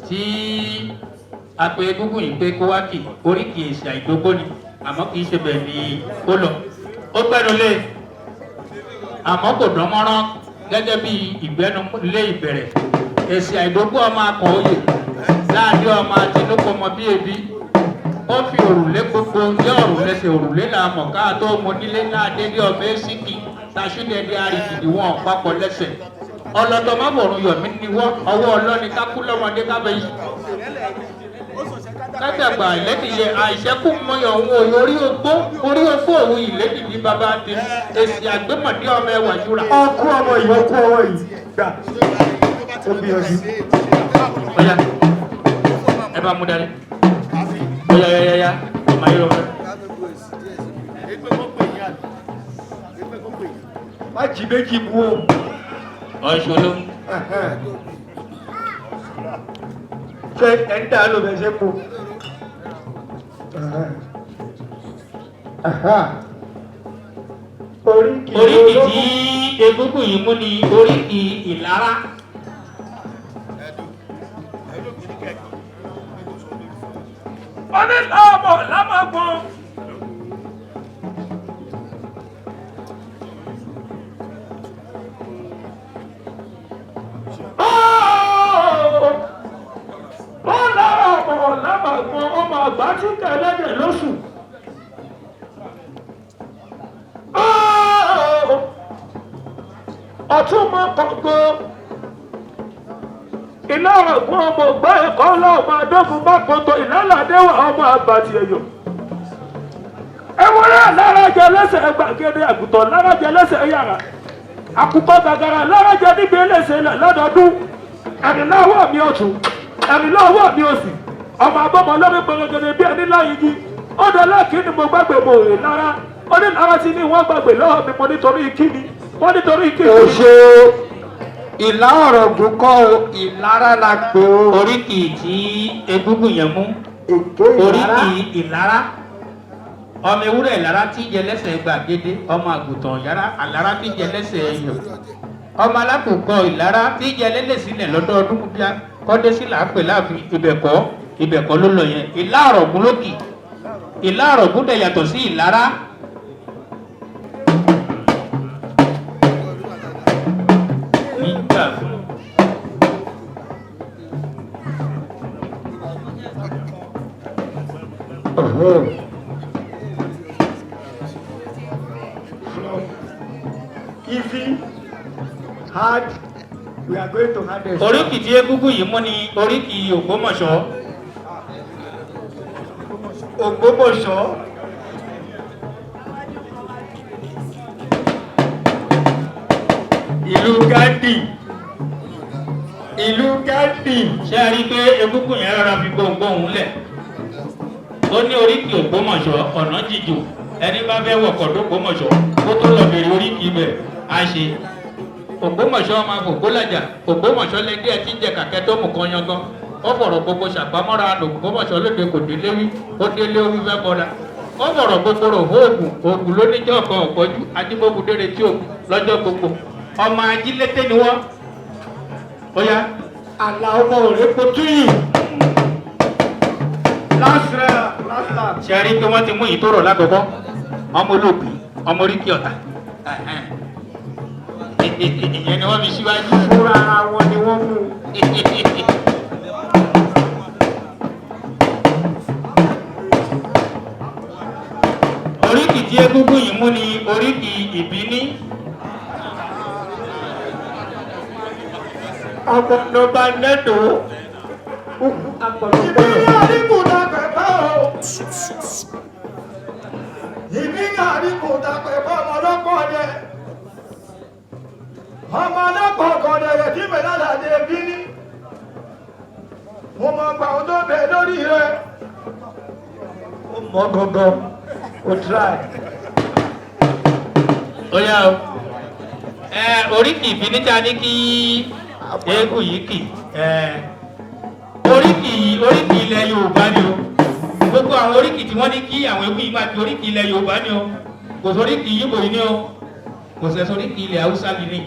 tí a pe egungun yìí pé kó wá kì oríkì èsì àìdógó ni àmọ́ kì í ṣe bẹ́ẹ̀ ni ó lọ ó gbẹ́nu lé àmọ́ kò dán mọ́rán gẹ́gẹ́ bí ìgbẹ́nu lé ìbẹ̀rẹ̀ èsì àìdógó ọmọ akọ̀ òye láàrin ọmọ àtinúkọ ọmọ bí ebi ó fi òrùlé gbogbo ní ọ̀rùlẹsẹ̀ òrùlé làmọ̀ káà tó mọ nílé náà dédé ọmọ èsìkì tasúdẹ̀ẹ́dẹ́ àrídìdì wọn papọ̀ lẹ́sẹ̀ ọlọ́dọ̀ má bọ̀rùn yọ̀mí ni wọ́n ọwọ́ ọlọ́ni kákú lọ́mọdé kábẹ́ yìí kájàgbà ìlẹ́dìyẹ àìṣẹ́kù mọyọ̀ òun òye orí ogbó òun ìlẹ́dìdì bàbá ti èsì àgbémọ̀dé ọmọ ẹwà jura. ọkú ọmọ yìí ọkú ọmọ yìí gbà ó bí ọdún. ọ̀yà ẹ bá mú dání ọ̀yà ọmọ ayé lọ́wọ́. má jí méjì mú o. ọ̀ṣọ́lọ́ ṣe ẹ̀ ń dà ló bẹ̀ ṣe kú. oríkì tí egúngún yìí mú ni oríkì ìlara. wọ́n ní láàbọ̀ lámàgbọ́n. ó lára ọmọ lámàgbọ́n ọmọ àgbà tí kẹlẹ́dẹ̀ lóṣù. ọtún mọ kọ̀ọ̀kan iná ọ̀gbọ́n ọmọ ògbà ẹ̀kọ́ ọlọ́ọ̀mọ adógun bá kọ́tọ̀ ìlàládéwà ọmọ àbàtì ẹ̀yọ̀. ewúrẹ́ lárajẹ lẹ́sẹ̀ gbàgede àgùntàn lárajẹ lẹ́sẹ̀ yàrá àkùkọ gàgàrà lárajẹ níbi ẹlẹ́sẹ̀ lọ́dọọdún ẹ̀rìn lọ́wọ́ mi ọ̀tún ẹ̀rìn lọ́wọ́ mi òsì ọmọ abọ́mọ lórí gbẹrẹgẹrẹ bí ẹni láyìí ọdọ lẹ́kì ni mo gbàgbé mo rè lára ó ní lára tí ní wọ́n gbàgbé lọ́wọ́ mi mo nítorí kíni wọ́n nítorí kíni. o ṣe ìlà ọ̀rọ̀ gùn kọ́ ìlara la pè ó. oríkì tí egúngún yẹn mú oríkì ìlara ọmọ ewúrẹ́ ìlara tí jẹ lẹ́sẹ̀ gbàgede ọmọ àgùntàn yàrá àlára tí jẹ lẹ́sẹ̀ ẹyọ ọmọ alákòókò ìlara tí jẹ lẹ́lẹ́sílẹ̀ lọ́dọọdún bíi kọ́dé sí làápẹ̀ láàfin ibẹ̀kọ́ ló lọ yẹn ìlà ọ̀rọ̀gún lókì ìlà ọ̀rọ̀gún dẹ̀ yàtọ̀ sí ìlara. nígbà fún Ifi had we are going to have a. oríkì tí egúngún yìí mú ni oríkì Ògbómọ̀ṣọ́. Ògbómọ̀ṣọ́. ìlú Gandhi. ṣé ẹ rí i pé egúngún yẹn rọra fi gbohùngbohùn lẹ̀ ó ní oríkì Ògbómọ̀ṣọ́ ọ̀nà jíjò ẹni bá fẹ́ wọ̀kọ̀ d'Ògbómọ̀ṣọ́ kó tó lọ bèrè oríkì ibẹ̀ á ṣe Ògbómọ̀ṣọ́ máa fò gbólàjà Ògbómọ̀ṣọ́ lẹ́dí ẹ̀ tí ń jẹ kàkẹ́ tó mú kan yangan ó fọ̀rọ̀ gbogbo ṣàpamọ́ra Ògbómọ̀ṣọ́ lóde kò délé wí ó délé ó wí fẹ́ bọ́ra ó fọ̀rọ̀ gbogbo rò oògùn ló níjọ́ ọ̀kan ọ̀pọ̀jù ajíbókùdére tí òkú lọ́jọ́ gbogbo ọmọ ajílété ni wọ́n ó yá àlà ọmọ òrèpo túyì. lásìrè ṣe rí i pé wọ́n ti mú èyí tó rọ̀ lákòókò ọmọ olóògbé ọmọ oríkì ọ̀tà ìyẹn ni wọ́n fi síwájú. fúnra ara wọn ni wọ́n mú. oríkì tí egúngún yìí mú ni oríkì ìbíní. ọmọ ọba nẹ́tò ìbí àríkù dàgbẹ̀ bá o. ìbí àríkù dàgbẹ̀ bá ọmọ ọlọ́pọ̀ dẹ. ọmọ ọlọ́pọ̀ kọ̀dẹ̀ rẹ̀ tí mẹ́lá làdé bí ní. mo mọ̀ gbà ó tó bẹ̀ lórí rẹ̀. ó mọ gangan ó try. ó yá o oríkì ìbíní ta ní kí eégún yìí kì oríkì ilẹ̀ Yorùbá ni o gbogbo àwọn oríkì tí wọ́n ní kí àwọn eégún yìí máa fi oríkì ilẹ̀ Yorùbá ni o kò sọ oríkì Yíbò yìí ni o kò sẹ́sọ oríkì ilẹ̀ Haúsá ni ní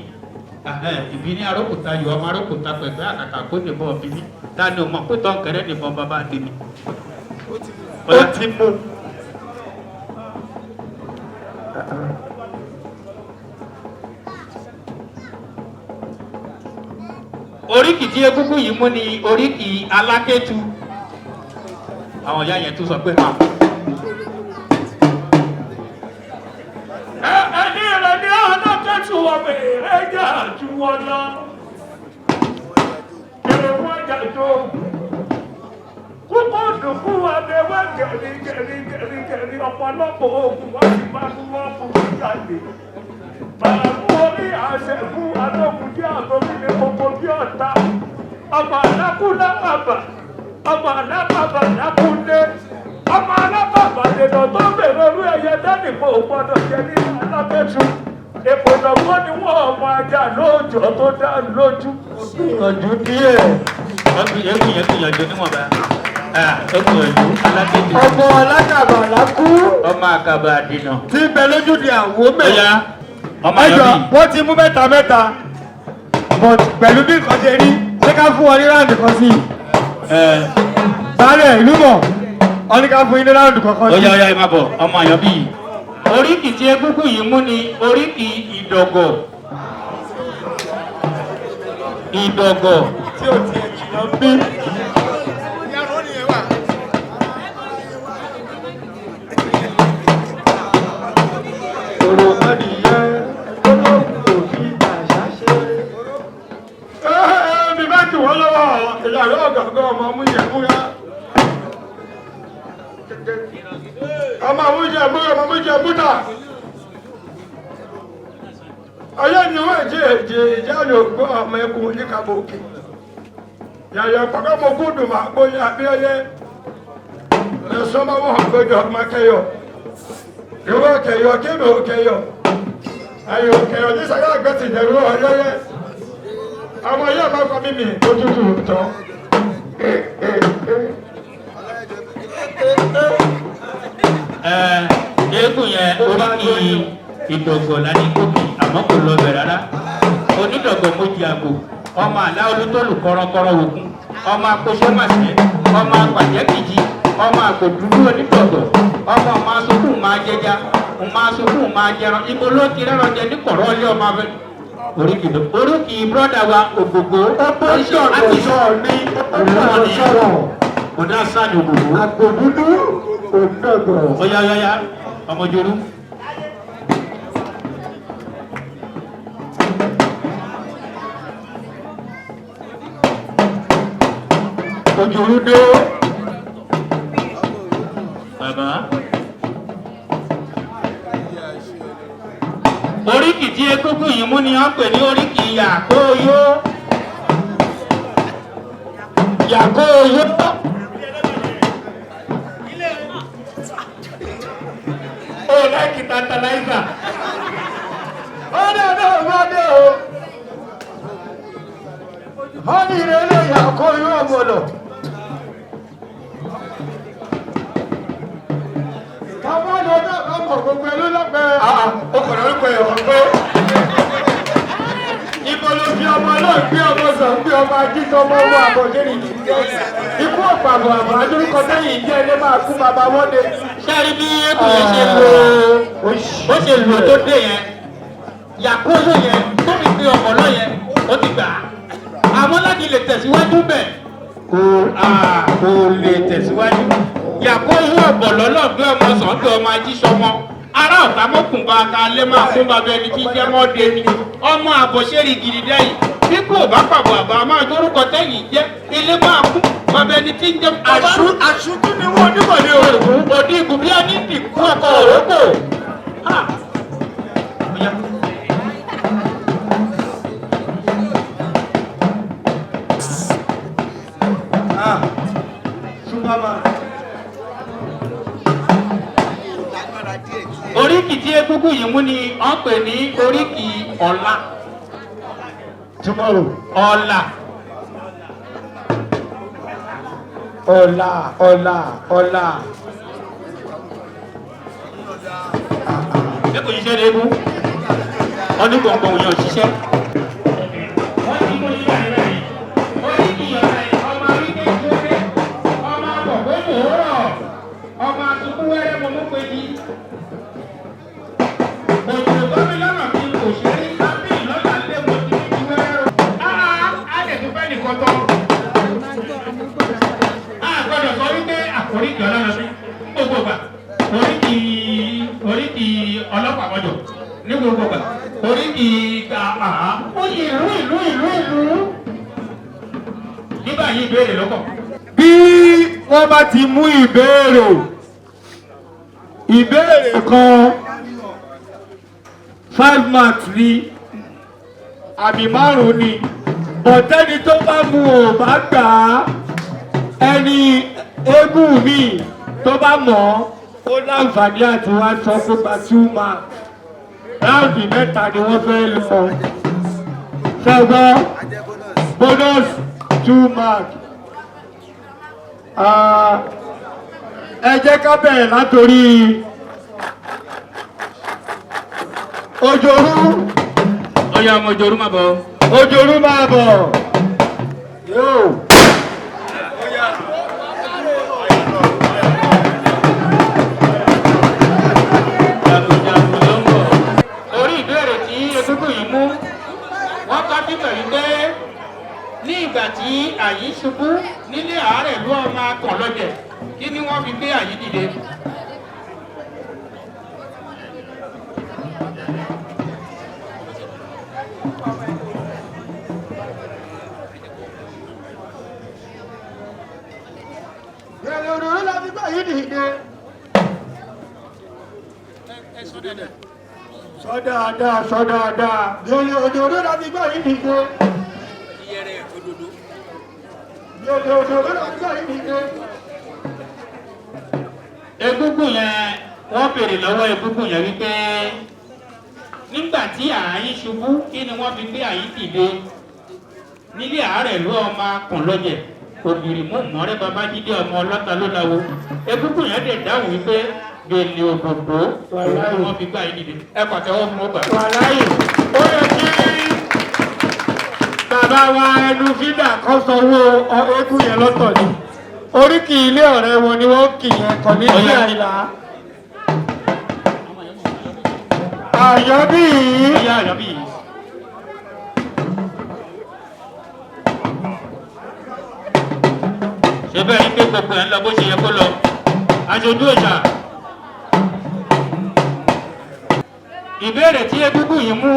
ìbíní arókùtà yọ ọmọ arókùtà pẹ̀pẹ́ àkàkà kó nìbọn bíbí ta ni o mọ̀ pé tọ́ kẹrẹ́ nìbọn bàbá àdémi. ó ti mú. oríkì tí egúngún yìí mú ni oríkì Alákétu àwọn ìyá yẹn tún sọ pé hàn. ẹni rẹ̀ ní Alákétu ọmọ èrè jà ju wọn lọ. èrè wọn jà tó kúkú dùkú adéwà gẹ̀rí ọ̀pọ̀lọpọ̀ oògùn wọn sì máa ń wọ́n fún mi jáde. Bàbá orí àṣẹ fún adókun tí àtòrí ní gbogbo bí ọ̀tá. Ọmọ alákúndá bàbà, ọmọ alábàbà lákúndé. Ọmọ alábàbà dènà tó bèrè orí ẹyẹ dánìkò gbọdọ̀ jẹ nínú Alákétu. Èpò ìdọ̀gbọ́n ni wọ́n ọmọ ajá lóòjọ́ tó dá lójú. gbìyànjú díẹ̀. Eégún yẹn gbìyànjú níwọ̀nba. Ó gbìyànjú alákejì. ọmọ alákàbà làkú. Ọmọ àkàbà àdìnà. tí ń bẹ lójúde àwo mẹ́. Ó yá. Ọmọ ẹjọ àyọ̀bí. wọ́n ti mú mẹ́ta mẹ́ta but pẹ̀lú bí nǹkan ṣe rí ṣé ká fún wọn ní ráùndì kan sí i. baálẹ̀ ìlú mọ̀ wọ́n ní ká fún yín ní ráùndì kankan Ó sí yá i. ó yá ẹ má bọ̀ ọmọ àyọ̀bí. Oríkì tí egúngún yìí mú ni oríkì ìdọ̀gọ̀. Ìdọ̀gọ̀. tí o ti jìnnà bí. òròmọdìyẹ olóògùn òfin àṣà ṣe. mi bá kí wọ́n lọ́wọ́ ìyàrá ọ̀gàngán ọmọ múyẹ̀múyá. ọmọ múyẹ̀múyá ọmọ múyẹ̀múta. ayé ni wọ́n jẹ́ èjì ìjáde ògbó ọmọ ẹkùn oníkàbọ̀ òkè. yàyà pàkọ́ mọ gúdù máa gbóyè abíọ́yé. ẹ̀sọ́ máa wọ́n àgbẹ̀jọ ọmọ kẹyọ. ìwọ kẹyọ kébè òkẹyọ. ayò kẹyọ ní sàgá àgbẹ̀tì ìdẹ̀rú ọ̀yọ́yẹ́. ọmọ yóò máa kọ mímì ojútùú tán. Eégún yẹn oríkì ìdọ̀gọ̀ lání kókì àmọ́ kò lọ bẹ̀ rárá. Onídọ̀gọ̀ méjì àgbò. Ọmọ àlá olútọ́lù kọ́rọ́kọ́rọ́ òkun. Ọmọ akóṣẹ́màṣẹ́. Ọmọ àgbàjẹ́kìjì. Ọmọ àgbòdúdú onídọ̀gọ̀. Ọmọ máa sunkún máa jẹja. Máa sunkún máa jẹran. Ibo ló ti rẹ́rọ̀ jẹ ní kọ̀rọ̀ ilé ọmọ abẹ. Oríkì brọ́dà wa ògògó. àti sọ̀rọ̀ ní sọ̀rọ̀. Ọ̀dà sáàdì ògògó. àgbòdúdú onídọ̀gọ̀. Ó yá yá yá ọmọ jorú. ojúrú dé. Bàbá. Oríkì tí egúngún yìí mú ni wọ́n pè ní oríkì Yàkóyó. Yàkóyó. Ó láìkì tantalizer. ó dé wá dé o. ó ní ìrẹ́lẹ̀ Yàkóyó ọ̀gbọ̀dọ̀. bàbá lọ́dọ̀ ọmọ gbogbo ẹlú lọ́pẹ́. ó kọ̀dọ̀ wípé ọ̀rọ̀ pé ibo ló fi ọmọ náà gbé ọmọ sàn gbé ọmọ ajísọ ọmọ owó àbọ̀jẹ́rì yìí jẹ́ ikú ọ̀pàbọ̀ àbọ̀ adúrúkọ tẹ́yìn jẹ́ ilé máa kú bàbá wọ́de. Ṣáàrí bí eégún yẹn ṣe lo bó ṣe lò tó dé yẹn Yàkóyó yẹn tó fi gbé ọmọ náà yẹn ó ti gbà. Àmọ́ láti lè tẹ̀síwájú bẹ̀ kò lè tẹ̀síwájú. Yàkóyó ọ̀bọ̀ lọ́lọ́gbé ọmọ sàn gbé ọmọ ajísọmọ. Ará ọ̀tá mọ́kùn bá ta lé máa fún bàbá ẹni tí jẹ́ mọ́dé ni. Ọmọ àbọ̀ṣẹ́rì gidi dẹ́yìn. Bí kò bá pàbọ̀ àbá máa dórúkọ tẹ́yìn jẹ́ ilé máa kú. Bàbá ẹni tí ń jẹ́ àṣùtú ni wọ́n onímọ̀lẹ́ òògùn. òdì ìgùnbí ẹni dìkú ọkọ̀ òrókò. Oríkì tí egúngún yìí mú ni wọ́n pè ní oríkì ọ̀la. Tomorrow. Ọ̀la. Ọ̀la. Ẹ kò ṣiṣẹ́ lébú. Ọdún gbọ̀ngbọ̀n yẹn ò ṣiṣẹ́. Wọ́n ti mú yíyá rẹ̀ yìí. Oríkì ọ̀la yìí ọmọ arígbé ìṣẹ́lẹ̀. Ọmọ àbọ̀gbé mòórọ̀. Ọmọ àtúkú wẹ́rẹ́ mo mú pé ní. Òjò gómìnà kí n kò ṣe rí lábí ìlọ́jà lé mo ti ní ti wẹ́rẹ́ o. Á lè tún fẹ́ nìkan tán. Gbọ́dọ̀ sọ wípé àforíkì ọlọ́run sí gbogbo ìgbà. Oríkì ọlọ́pàá mọ́jọ ní gbogbo ìgbà. Oríkì oyè ìlú. Nígbà yìí ìbéèrè lọ́kọ̀. Bí wọ́n bá ti mú ìbéèrè kan 5 marks ni àmì 5 ni bọ̀tẹ́ni tó bá mú ò bá gbà á ẹni eégún mi tó bá mọ̀ ó láǹfààní àti wá sọ pé gba 2 marks ráùndì mẹ́ta ni wọ́n fẹ́ lọ ṣẹ́gbọ́n bonus 2 marks. ẹ jẹ́ ká bẹ̀rẹ̀ látòrí Òjòrú. Ọya ọmọ Òjòrú máa bọ̀. Òjòrú máa bọ̀. Yóò. Orí ìbéèrè tí egúngún yìí mú, wọ́n ká bíbẹ̀ wípé ní ìgbà tí àyí ṣubú nílé àárẹ̀ ló ọmọ akàn lọ́jẹ̀, kí ni wọ́n fi gbé àyí dìde? Bẹ̀rẹ̀ òdòdó la fi gbà yí dìde. Sọ dáadáa, sọ dáadáa. Bẹ̀rẹ̀ òdòdó la fi gbà yí dìde. Bẹ̀rẹ̀ òdòdó la fi gbà yí dìde. Egúngún yẹn, wọ́n béèrè lọ́wọ́ egúngún yẹn wípé nígbà tí àyí ṣubú, kí ni wọ́n fi gbé àyí dìde? Nílé àárẹ̀ ló ọmọ akàn lọ́jẹ̀, ògìrì mú mọ́rẹ́ Babájídé ọmọ ọlọ́ta ló láwo. Egúngún yẹn dẹ̀ dáhùn wípé gbèlè òdòdó òun wọ́n fi gbá yí dìde. Ẹ pàtẹ́wọ́ fún ọgbà. Wàláyé, ó yẹ kí bàbá wa ẹnu fídà kọ́ sanwó eégún yẹn lọ́tọ̀ ni. Oríkì ilé ọ̀rẹ́ wọn ni wọ́n kì yẹn kàn ní ilé àìlá. Àyọ́bí yìí. Ọya Àyọ́bí yìí. Ṣé bẹ́ẹ̀ ni pé gbogbo ẹ̀ ń lọ bó ṣe yẹ kó lọ? Aṣojú ọjà. Ìbéèrè tí egúngún yìí mú,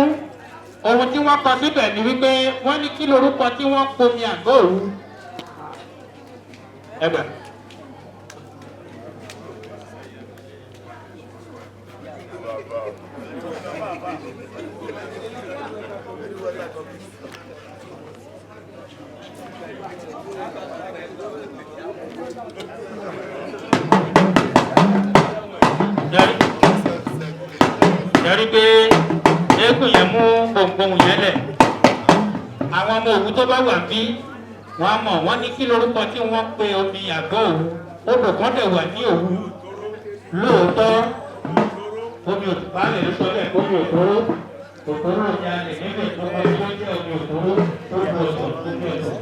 ohun tí wọ́n kọ síbẹ̀ ni wípé wọ́n ní kí lorúkọ tí wọ́n pomi àgọ́ òru. Ẹgbẹ̀. Yẹ́rí pé eégún yẹn mú gbòǹgbòǹ yẹn lẹ̀. Àwọn ọmọ òwú tó bá wà bí wọ́n mọ̀ wọ́n ní kí lorúkọ tí wọ́n pe omi àgọ́ òwú. Odò kan dẹ̀ wà ní òwú. Lóòótọ́, omi òtùpá lè ló sọ bẹ́ẹ̀ omi òtóró. Òtóró ni a lè níbẹ̀ tó wọ́n tó jẹ́ omi òtóró tó bu ọ̀tọ̀ tó bu ọ̀tọ̀.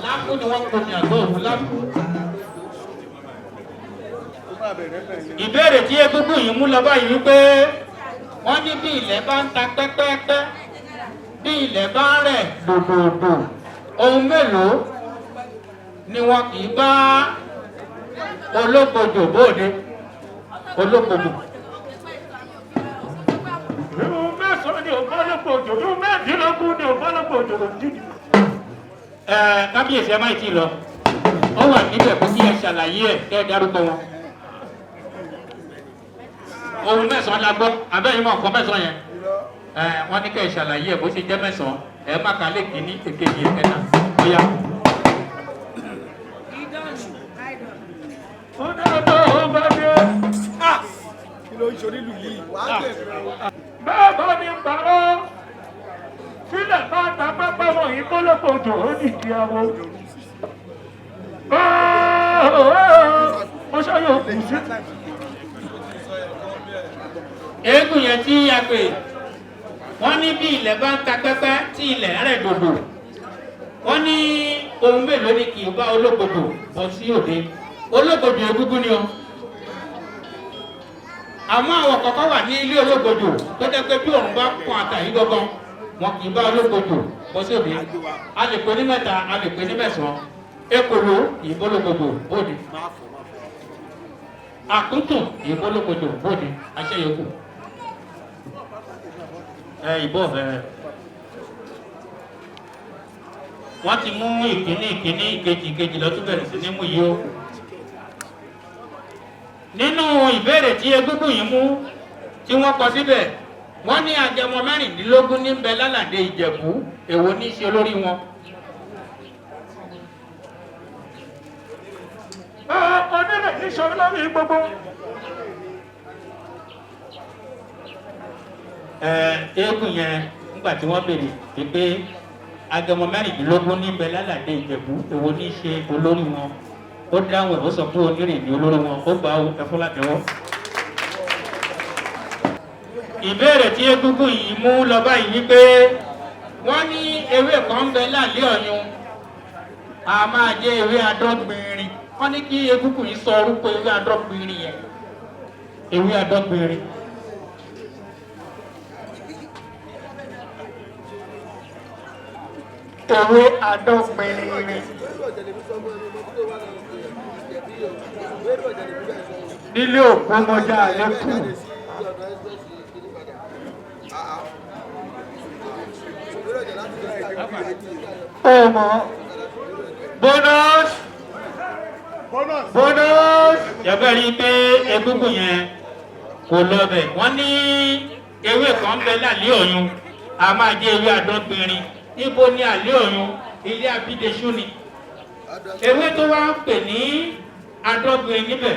Lápú ni wọ́n kò ní àgọ́ òun lápú. Ìbéèrè tí egúngún yìí mú lọ báyìí wípé wọ́n ní bí ilẹ̀ bá ń ta pẹ́pẹ́pẹ́, bí ilẹ̀ bá ń rẹ̀ dòdòdò, ohun mélòó ni wọn kì í bá olókojò bóde? Olókojò. Irú mẹ́sàn-án ni ògbólógbòjò, irú mẹ́ẹ̀dínlógún ni ògbólógbòjò òjijì. Kábíyèsí ẹ má ti lọ. Ó wà níbẹ̀ kó kí ẹ ṣàlàyé ẹ̀ kẹ́ ẹ dárúkọ wọn. Ohun mẹ́sàn-án la gbọ́, abẹ́yìn mọ̀ ọ̀kan mẹ́sàn-án yẹn. Wọ́n ní kẹ́ ẹ ṣàlàyé ẹ̀ bó ṣe jẹ́ mẹ́sàn-án. Ẹ má kà lè kíní èkejì ẹ̀kẹta. Ó yá. Ó dáadọ́ ó bá dé. Kí ló ń ṣe onílù yìí? Bẹ́ẹ̀ bá ní parọ́. Sílẹ̀ bá ta pápá wọ̀nyí kólógbòjò ó dìdí àwọ̀. Ó ṣáyọ̀ òkú sí. Eégún yẹn tí a pè, wọ́n ní bí ilẹ̀ bá ń ta pẹ́pẹ́ tí ilẹ̀ rẹ̀ dòdò. Wọ́n ní ohun mélòó ni kì í bá olókojò bọ́ sí òde. Olókojò egúngún ni o. Àmọ́ àwọn kọ̀ọ̀kan wà ní ilé olókojò tó jẹ́ pé bí òun bá kan àtàyí gangan, wọn kì í bá olókojò bọ́ sí òde. A lè pè ní mẹ́ta, a lè pè ní mẹ́sàn-án. Ekòló ìbólókojò bóde. Àkútù ìbólókojò bóde. Aṣẹ́yẹkù. Ìbọ̀ wọ́n ti mú ìkíní ìkejì lọ́tún bẹ̀rẹ̀ sí ní mú yìí ó. Nínú ìbéèrè tí egúngún yìí mú tí wọ́n kọ síbẹ̀, wọ́n ní agẹmọ mẹ́rìndínlógún ní bẹ lálàdé Ìjẹ̀bú, èwo ní ṣe olórí wọn? Onílẹ̀ oníṣòro lórí gbogbo. Eégún yẹn nígbà tí wọ́n béèrè pé agẹmọ mẹ́rìndínlógún níbẹ̀ lálàdé Ìjẹ̀bú èwo ní í ṣe olórí wọn ó dáhùn ó sọ pé onírìn ní olórí wọn ó gba ẹfún látẹwọ́. Ìbéèrè tí egúngún yìí mú lọ báyìí wípé wọ́n ní ewé kan ń bẹ láàlẹ́ Ọ̀yun a máa jẹ́ ewé adọ́gbìnrin wọ́n ní kí egúngún yìí sọ orúkọ ewé adọ́gbìnrin yẹn ewé adọ́gbìnrin. ewé adọ́gbìnrin nílé òkú mọ́jà lẹ́kùn. ọmọ bonus bonus. Yàgbẹ́ rí i pé egúngún yẹn kò lọ bẹ̀ wọ́n ní ewé kan bẹ láàlẹ́ Ọ̀yun a máa jẹ́ ewé adọ́gbìnrin níbo ni àlẹ́ Ọ̀yun ilé Abídèṣú ni ewé tó wá ń pè ní adọ́gbìnrin níbẹ̀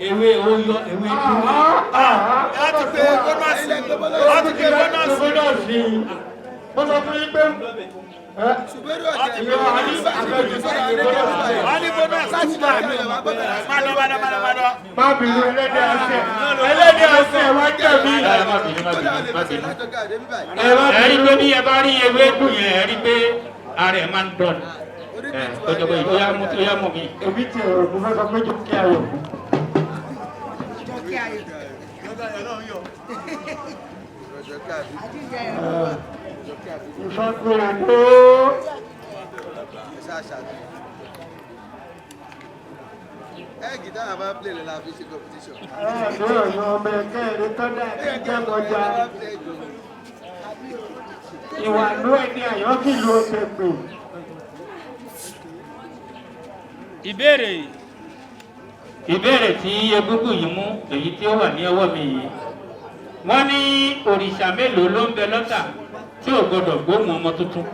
ewé oyọ ewé dúró. láti pé bọ́nọ̀sì mo sọ fún yín pé má bínú ẹlẹ́dẹ̀ ọ̀sẹ̀ wá jẹ̀ mí. Ẹ̀rí pé bí ẹ bá rí ewé dùn yẹn ẹ̀rí pé ara ẹ̀ máa ń dọ̀n ọjọ́ pé ó yá mú mi. èmi ti ọ̀rọ̀ mo fẹ́ sọ pé jọ kí ayọ̀ kú. ìfọ̀kùnrin tó. Ẹ̀gì táwọn bá play lè la fi ṣe competition. ẹ̀ẹ́dọ́ ọ̀yọ́ ọmọ ẹ̀kẹ́ ẹ̀rí tọ́jà ẹ̀jẹ̀ kọjá. ìwà ló ẹni àyọ́kìlú ọ̀sẹ̀ pè. Ìbéèrè tí egúngún yìí mú èyí tí ó wà ní ọwọ́ mi yìí wọ́n ní òrìṣà mélòó ló ń bẹ lọ́tà tí ò gbọdọ̀ gbóhùn ọmọ tuntun.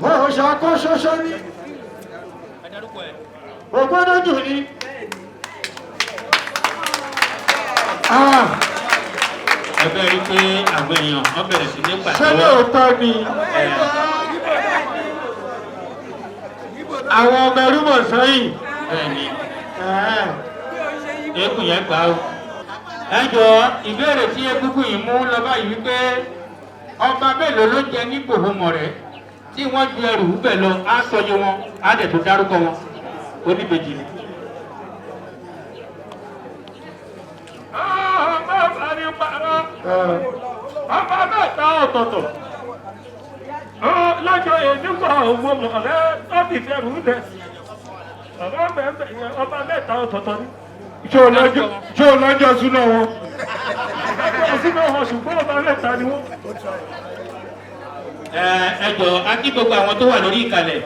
Bọ́ọ̀ ṣàkó ṣoṣo ní. Ògbọ́dọ̀ jù ní. Ẹgbẹ́ rí pé àwọn èèyàn wọ́n bẹ̀rẹ̀ sí ní Ṣé pàtẹ́wọ́. lóòótọ́ ni àwọn ọmọ ẹrú mọ̀ sẹ́yìn? Bẹ́ẹ̀ni eégún yẹn gbà ó. Ẹ jọ ìbéèrè tí egúngún yìí mú lọ báyìí wípé ọba mélòó ló jẹ ní gbòhùnmọ̀ rẹ̀ tí wọ́n ju ẹrù bẹ̀ lọ á sọyé wọn á dẹ̀ tó dárúkọ wọn ó ní bèjì ni. ọba mẹ́ta ọ̀tọ̀ọ̀tọ̀ lọ́jọ́ ìdíkọ̀ òun ọ̀rẹ́ ọ́fíìsì ẹrù dẹ̀ ọba mẹ́ta ọ̀tọ̀ọ̀tọ̀ ni. Ṣé o lọ́jọ́ súná wọn? sínú wọn ṣùgbọ́n ọba mẹ́ta ni wọ́n. Ẹ jọ akí gbogbo àwọn tó wà lórí ìkàlẹ̀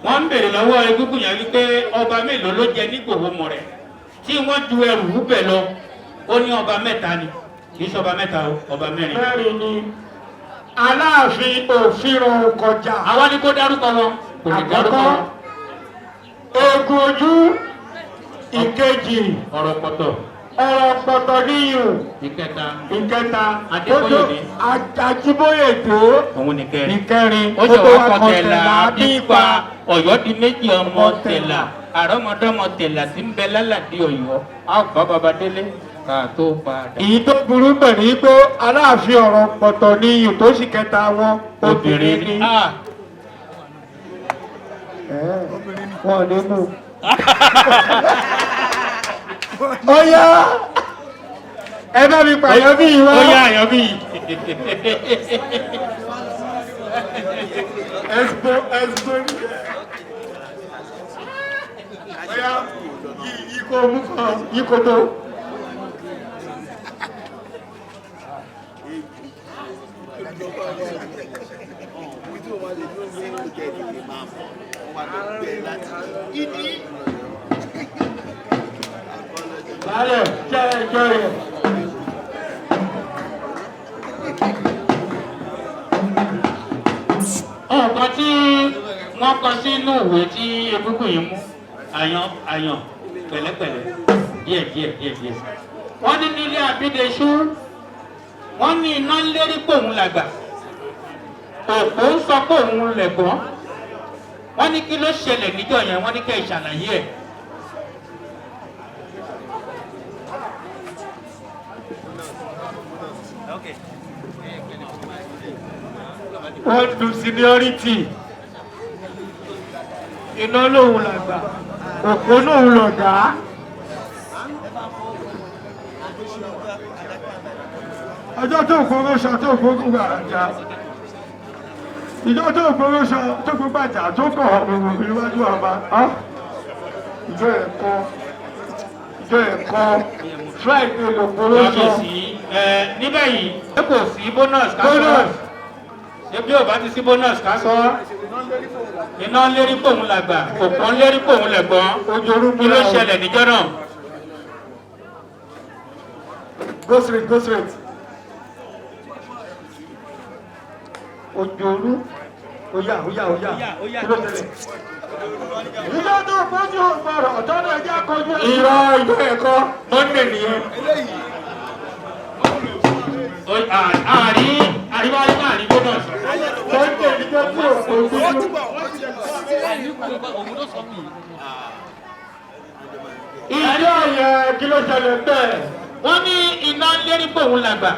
wọ́n ń bèrè lọ́wọ́ egúngún yẹn wípé ọba mélòó ló jẹ ní gbòhùnmọ̀ rẹ̀ tí wọ́n ju ẹrù bẹ̀ lọ ó ní ọba mẹ́ta ni kì í ṣe ọba mẹ́ta o ọba mẹ́rin. Mẹ́rin ni Aláàfin òfìrun kọjá. Àwa ni kó dárúkọ wọn kò ní dárúkọ wọn. Egun ojú ìkejì Ọ̀rọ̀ pọ̀tọ̀ ọ̀rọ̀ pọ̀tọ̀ níyùn ìkẹta ìkẹta Adébóyèdé. Ajíbóyèdé òun ní kẹrin. ìkẹrin Ó ṣe wá kọ tẹ̀là nípa Ọ̀yọ́ di méjì ọmọ tẹ̀là àrọ́mọdọ́mọ tẹ̀là tí ń bẹ lálàdí Ọ̀yọ́ á bá baba délé ká tó padà. èyí tó burú bẹ̀ ní pé Aláàfin ọ̀rọ̀ pọ̀tọ̀ níyùn tó sì kẹta wọn obìnrin ni. Wọ́n ní mú. Ó yá ẹ bá mi pààyàn bí ìwọ. Ó yá àyàn bí. Expo. Ó yá yíkó mú kan yíkó tó. Bálẹ̀ jẹ́ ẹjọ́ rẹ̀. Nǹkan tí wọ́n kọ sínú ìwé tí egúngún yìí mú àyàn pẹ̀lẹ́pẹ̀lẹ́ díẹ̀. wọ́n ní nílé Abídèṣú wọ́n ní iná lérí pòun làgbà òpó ń sọ pé òun lẹ̀gbọ́n wọ́n ní kí ló ṣẹlẹ̀ níjọ́ yẹn wọ́n ní kẹ́ ìṣàlàyé ẹ̀. wọ́n lu seniority iná lòun làgbà òpó lòun lọ̀gá. ọjọ́ tó gbóróṣọ tó gbógun gbàràjà ìjọ tó gbóróṣọ tó gbógbàjà tó kọ̀ ọ̀rọ̀ ìwájú ọba ìjọ ẹ̀kọ́ friday ló gbóróṣọ. níbẹ̀ yìí ṣé kò sí bonus ká sọ ṣé bí ò bá ti sí bonus ká sọ iná lérí pòun làgbà òpó lérí pòun lẹ̀gbọ́n kí ló ṣẹlẹ̀ níjọ́ náà. go straight. Òjòrú óyá kí ló tẹ̀lé. ìjọ tó fojú ọgbọ̀rọ̀ ọ̀tọ́ náà jẹ́ akọjú ẹ̀. ìrọ̀ ìjọ ẹ̀kọ́ monday nìyẹn. àrí bonus. monday níjọ́ tí òkú ojú. ìjọ yẹn kí ló tẹ̀lé bẹ́ẹ̀. wọ́n ní iná lérí pòun làgbà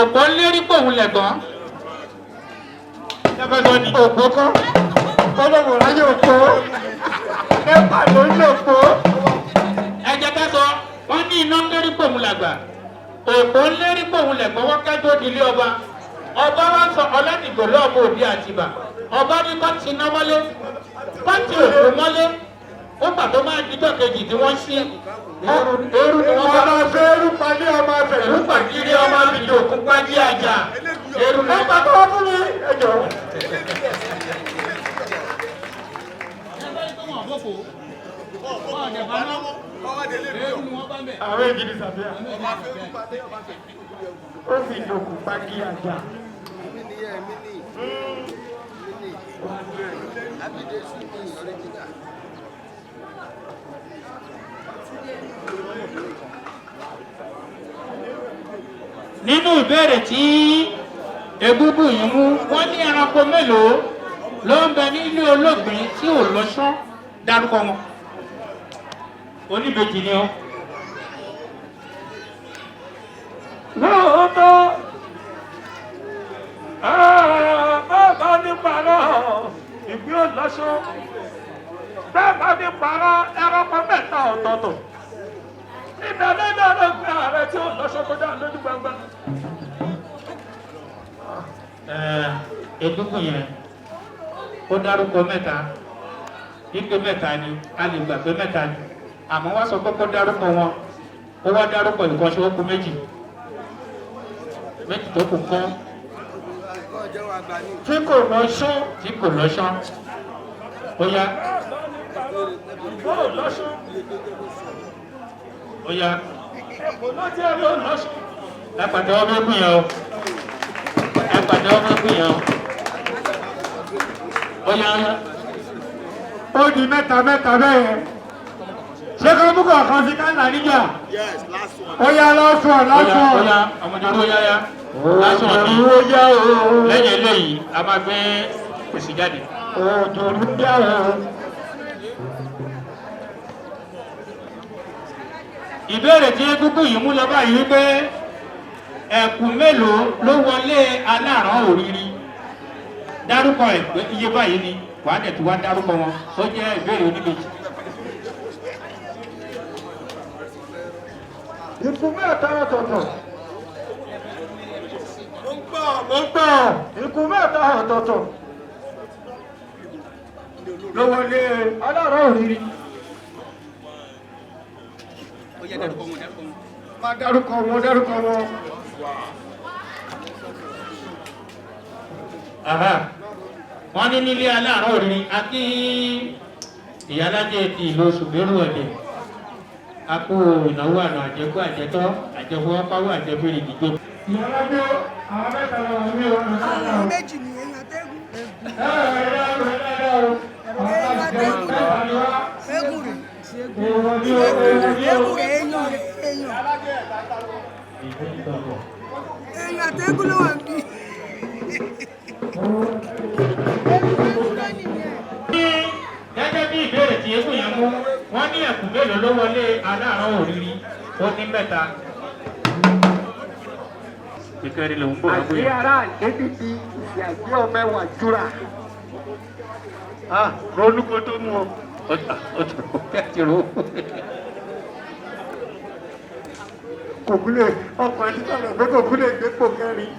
òpó lérí pòun lẹ̀gbọ́n. òpó kọ́ ọlọ́run ráyè òpó ẹ̀pà ló ń lò pó. ẹ̀jẹ̀ ká sọ wọ́n ní iná lérí pòun làgbà òpó lérí pòun lẹ̀gbọ́n wọ́n kájọ ìdílé ọba wa sọ ọlọ́dìgbò lọ́ọ̀bù òbí àtìbà ọba ní kọ́ ti ná mọ́lé kọ́ ti òpó mọ́lé ó pàtó máa dídọ̀ kejì tí wọ́n sí eru ni wọ́n bá ọmọ fẹ́ eru pàdé ọmọ fẹ́ eru pàdé ọmọ àbíjọ òkú pàdé àjà eru ni wọ́n bá tó fún mi ẹjọ́. àwọn èjìdí sàbíà ó fi ìjòkù pàdé àjà. nínú ìbéèrè tí egúngún yìí mú wọ́n ní ẹranko mélòó ló ń bẹ nílé olóògbé tí ò lọ́ṣọ́ dárúkọ wọn oníbejì ni ó. lóòótọ́ bá ní parọ́ ìgbín ọ̀lọ́ṣọ́ bẹ́ẹ̀ bá ní parọ́ ẹranko mẹ́ta ọ̀tọ̀ọ̀tọ̀ ìdáná náà ló gbé ààrẹ tí ọ̀lọ́ṣọ́ kọjá lójú gbangba. egúngún yẹn ó dárúkọ mẹ́ta wípé mẹ́ta ni a lè gbà pé mẹ́ta ni àmọ́ wá sọ pé kó dárúkọ wọn ó wá dárúkọ ìkànṣe ó kù méjì tó kù kán tí kò lọ́ṣọ́. ó yá ó yá ẹ pàtẹ́ ọmọ ẹkùn yẹn o ẹ pàtẹ́ ọmọ ẹkùn yẹn o ó yá ó di mẹ́ta bẹ́ẹ̀ ṣé ká mú kọ̀ọ̀kan sí káńtà níjà. ó yá lọ́sùn. ó yá ọmọdé ó yá lásán ní lẹ́yìn eléyìí a máa gbé èsì jáde. òjòrú yá o. ìbéèrè tí egúngún yìí mú lọ báyìí wípé ẹ̀kú mélòó ló wọlé aláràn òrìrì dárúkọ ẹ̀ pé iye báyìí ni wàá dẹ̀ tí wàá dárúkọ wọn ó jẹ́ ìbéèrè oníbejì. ikú mẹ́ta ọ̀tọ̀ọ̀tọ̀. mo ń gbọ́ ikú mẹ́ta ọ̀tọ̀ọ̀tọ̀ ló wọlé aláràn òrìrì. máa dárúkọ wọn. wọ́n ní nílé aláàárọ̀ òrìrì àti ìyálájẹ́ ti ìlú ṣùgbẹ́rù ọ̀dẹ̀ àpò ìnáwó àná àjẹkù àjẹtọ́ àjẹfọwọ́páwọ́ àjẹfẹ́rẹ́ ìdíjọ́. ìyálájẹ́ àwọn mẹ́ta lọ́wọ́ mi ò rán sáà. àwọn méjì ni èèyàn tẹ́gùn. èèyàn àtẹ́gùn ló wà bí. Gẹ́gẹ́ bí ìbéèrè tí eégún yẹn mú, wọ́n ní ẹ̀kú mélòó ló wọlé aláàrán òrìrì, ó ní mẹ́ta. Ìkẹrin lòún bò wá àti bóyá. ara àgbébìtì ìyàgbé ọmọ ẹwà jura. Ronúkọ tó mú ọ. Kòkúlé ọkọ̀ ẹni sọ̀rọ̀ pé kòkúlé gbépò kẹrin.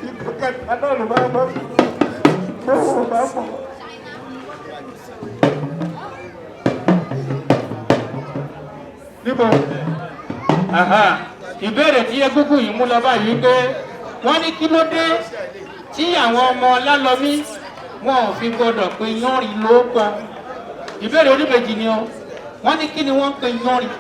Ipò kẹta náà ló máa bọ́ fún bá mọ̀. Níbo? Ìbéèrè tí egúngún yìí mú lọ báyìí pé wọ́n ní kí ló dé tí àwọn ọmọ Lálọ́mí wọn ò fi gbọdọ̀ pé yánrin ló kọ. Ìbéèrè oníbejì ni ọ. Wọ́n ní kí ni wọ́n ń pe yánrin.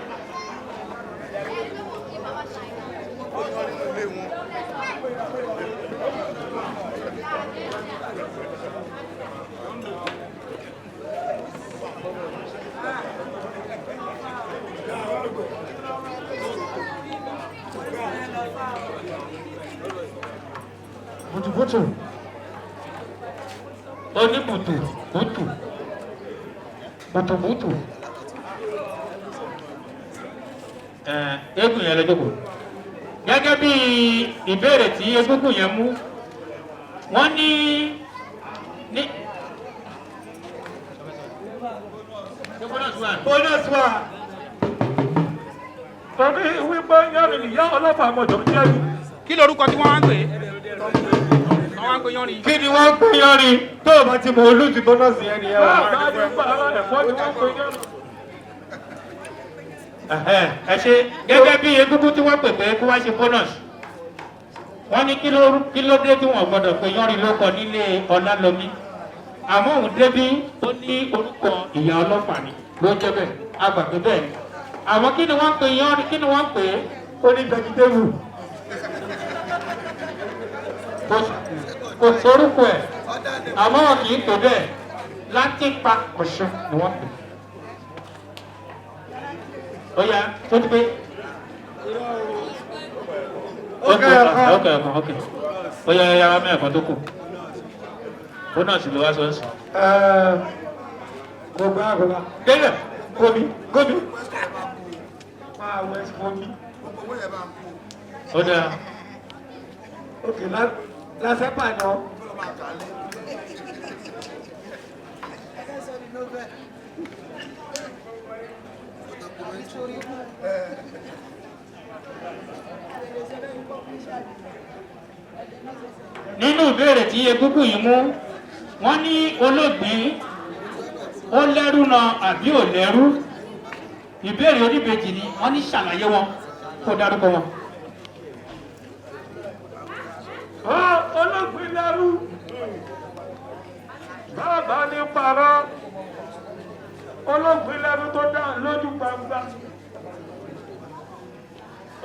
Bùtùbùtù. Oníbùtù bùtù. Bùtùbùtù. Eégún yẹn lọ́jọ́ kò. Gẹ́gẹ́ bí ìbéèrè tí egúngún yẹn mú, wọ́n ní Bọ́lá sùn à. Torí wípé yánrin nìyá ọlọ́pàá àmọ̀jọ̀ ń jẹ́ yìí. Kí lorúkọ tí wọ́n wá ń pè é? Wọ́n wá ń pè yánrin. Kí ni wọ́n ń pè yánrin? Tó o bá ti mọ olóòtú bọ́nọ́sì ẹni ẹ wà. Báwo ni wọ́n pa ara ẹ̀fọ́ ni wọ́n pè yánrin? ẹ ṣe gẹ́gẹ́ bí egúngún tí wọ́n pè pé kó wá ṣe bónọ́sì. Wọ́n ní kí ló dé tí wọ́n gbọ́dọ̀ pé yánrin ló kọ nílé Ọlálọ́mí. Àmọ́ òun débí ó ní orúkọ ìyá ọlọ́pàá ni ló jẹ́ bẹ́ẹ̀ agbàgbé bẹ́ẹ̀ ni. Àwọn kí ni wọ́n pè yánrin kí ni wọ́n pè é? Ó ní vegetable. Kò sórúkọ ẹ̀ àmọ́ wọn kì í pè bẹ́ẹ̀ láti pa ọ̀ṣun ni wọ́n pè. Ó yá tó ti pé. Ok. Ó yá yára mẹ́ẹ̀kan tó kù. Bónọ́ọ̀sì ló wá sọ́ọ̀sì. Kò gbá àgbà. Délẹ̀ gómi. Máa wẹ̀ gómi. Ó dáa. Òkè lásẹ̀ pàdán. Nínú ìbéèrè tí egúngún yìí mú, wọ́n ní olóògbé ó lẹ́rú náà àbí ò lẹ́rú. Ìbéèrè oníbejì ni wọ́n ní ṣàlàyé wọn kó dárúkọ wọn. Olóògbé lẹ́rú. Bàbá ní parọ́. Olóògbé lẹ́rú tó dá lójú gbangba.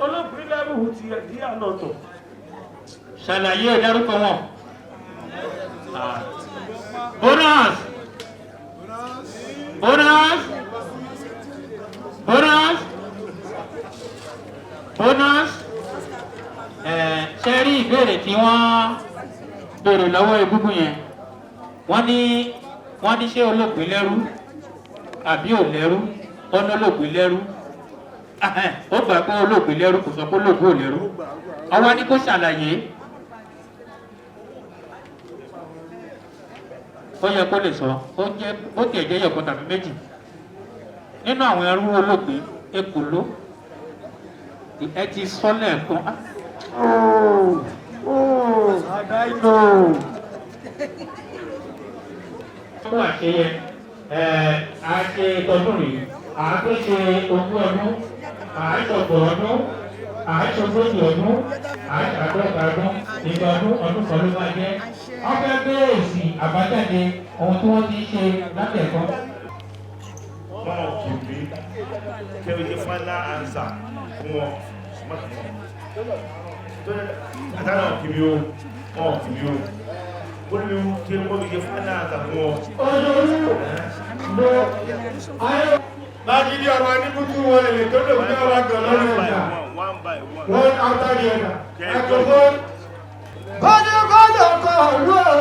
Olóògbé lẹ́rú ti ẹ̀dí àlọ́tọ̀. Ṣàlàyé dárúkọ wọn. Bónọ́s. Ṣe rí ìbéèrè tí wọ́n béèrè lọ́wọ́ egúngún yẹn. Wọ́n ní ṣé olóògbé lẹ́rú àbí ò lẹ́rú? Ó ní olóògbé lẹ́rú. Ó gbà pé olóògbé lẹ́rú kò sọ pé olóògbé ò lẹ́rú. Ọwọ́ ní kó ṣàlàyé. Ó yẹ kó lè sọ ó tiẹ̀ jẹ́ yọ̀kan tàbí méjì. Nínú àwọn ẹrú olóògbé Ekòló ẹ ti sọ lẹ́ẹ̀kan. Àdáìnò. Fún àṣeyẹ àṣe tọdún rèé àtúnṣe ogún ọdún àṣọgbọ̀n ọdún àṣọgbọ̀n ọdún àṣàdọ́ta ọdún ìgbà ọdún kan ló máa jẹ́. Wọ́n fẹ́ gbé èsì àbájáde ohun tí wọ́n ti ṣe látẹ̀kọ́. Wọn ò kì í bí kẹ́wìjì final answer fún wọn. Àtàrà ò kì í bí o, wọn ò kì í bí o. Ó ní kí wọ́n fi ṣe final answer fún wọn. Lájídé ọmọ Aníkútú wọn lè tó lè gbé ọwọ́ gan lọ́rùn ọjà. One after the other. Microphone. Bọ́dé bọ́dé ọkọ̀ òwú o.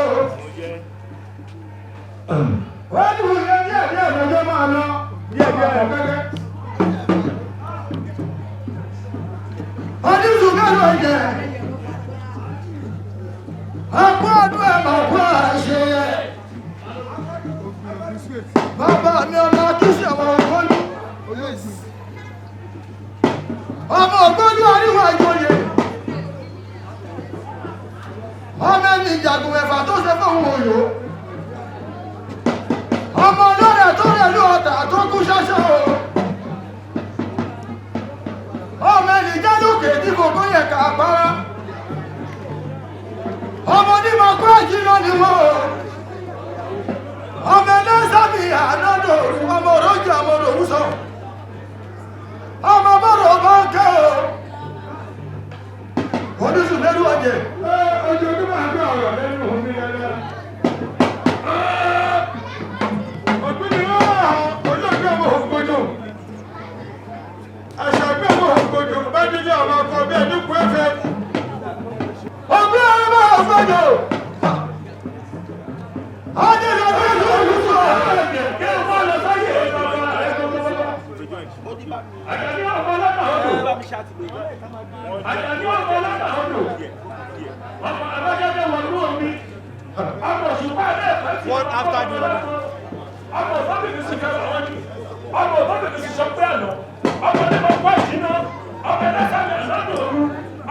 Wọ́n ní wùyẹ́ díẹ̀ díẹ̀ lọ́jọ́ máa lọ. Díẹ̀ díẹ̀ lọ kẹ́kẹ́. Ọdún ṣùgbọ́n jẹ́. Àpò ọdún ẹ̀ máa kó àṣeyẹ. Bàbá mi ọmọ akíṣẹ́ ọmọ ògbóni. Ọmọ ògbóni àríwá ìjòyè. Ọmọ ẹni ìjàgùn ẹ̀fà tó ṣe fún òun òyò. Ọmọ ọlọ́rẹ̀ tó rẹ̀ ló ọ̀tà tó kú ṣáṣá o. Ọmọ ẹni jẹ́ lókè tí kò kó yẹ ká àpárá. Ọmọ ní ma kó ẹ̀jí lọ ni wọ́n o. Ọmọ ẹlẹ́sàmì ànádò ọmọ òrójì ọmọ òwúsọ. Ọmọ bọ́rọ̀ bá ń kẹ́ o. Oníṣù lẹ́nu ọ̀jẹ̀. Ojú ojú máa gbé ọ̀rọ̀ lẹ́nu omi lẹ́lẹ́. Ògbìnrin náà olóògbé ọmọ ògbójò. Àṣàgbé ọmọ ògbójò bá dídí ọmọ ọkọ̀ bí ẹdúkú ẹ̀fẹ́. Ògbé ọmọ ògbójò. Adé lọ bí ìlú olùsọ. Kí o máa lọ sáyé ìjọba ẹgbẹ̀rún. Àjàní ọmọ ọlọ́pàá ọdún. Àjàní ọmọ ọlọ́pàá ọdún. Ọmọ abájáde wọ̀lú omi. Ọmọ ṣùgbọ́n abẹ́ ẹ̀fẹ́ sí ọmọ ọlọ́pàá. Ọmọ òbábìnrin sì fẹ́ wọ́n ní. Ọmọ òbábìnrin sì sọ pé àná. Ọmọ ní mo kọ́ ìṣúná. Ọmọ ẹlẹ́sàmì àlọ́dún òru.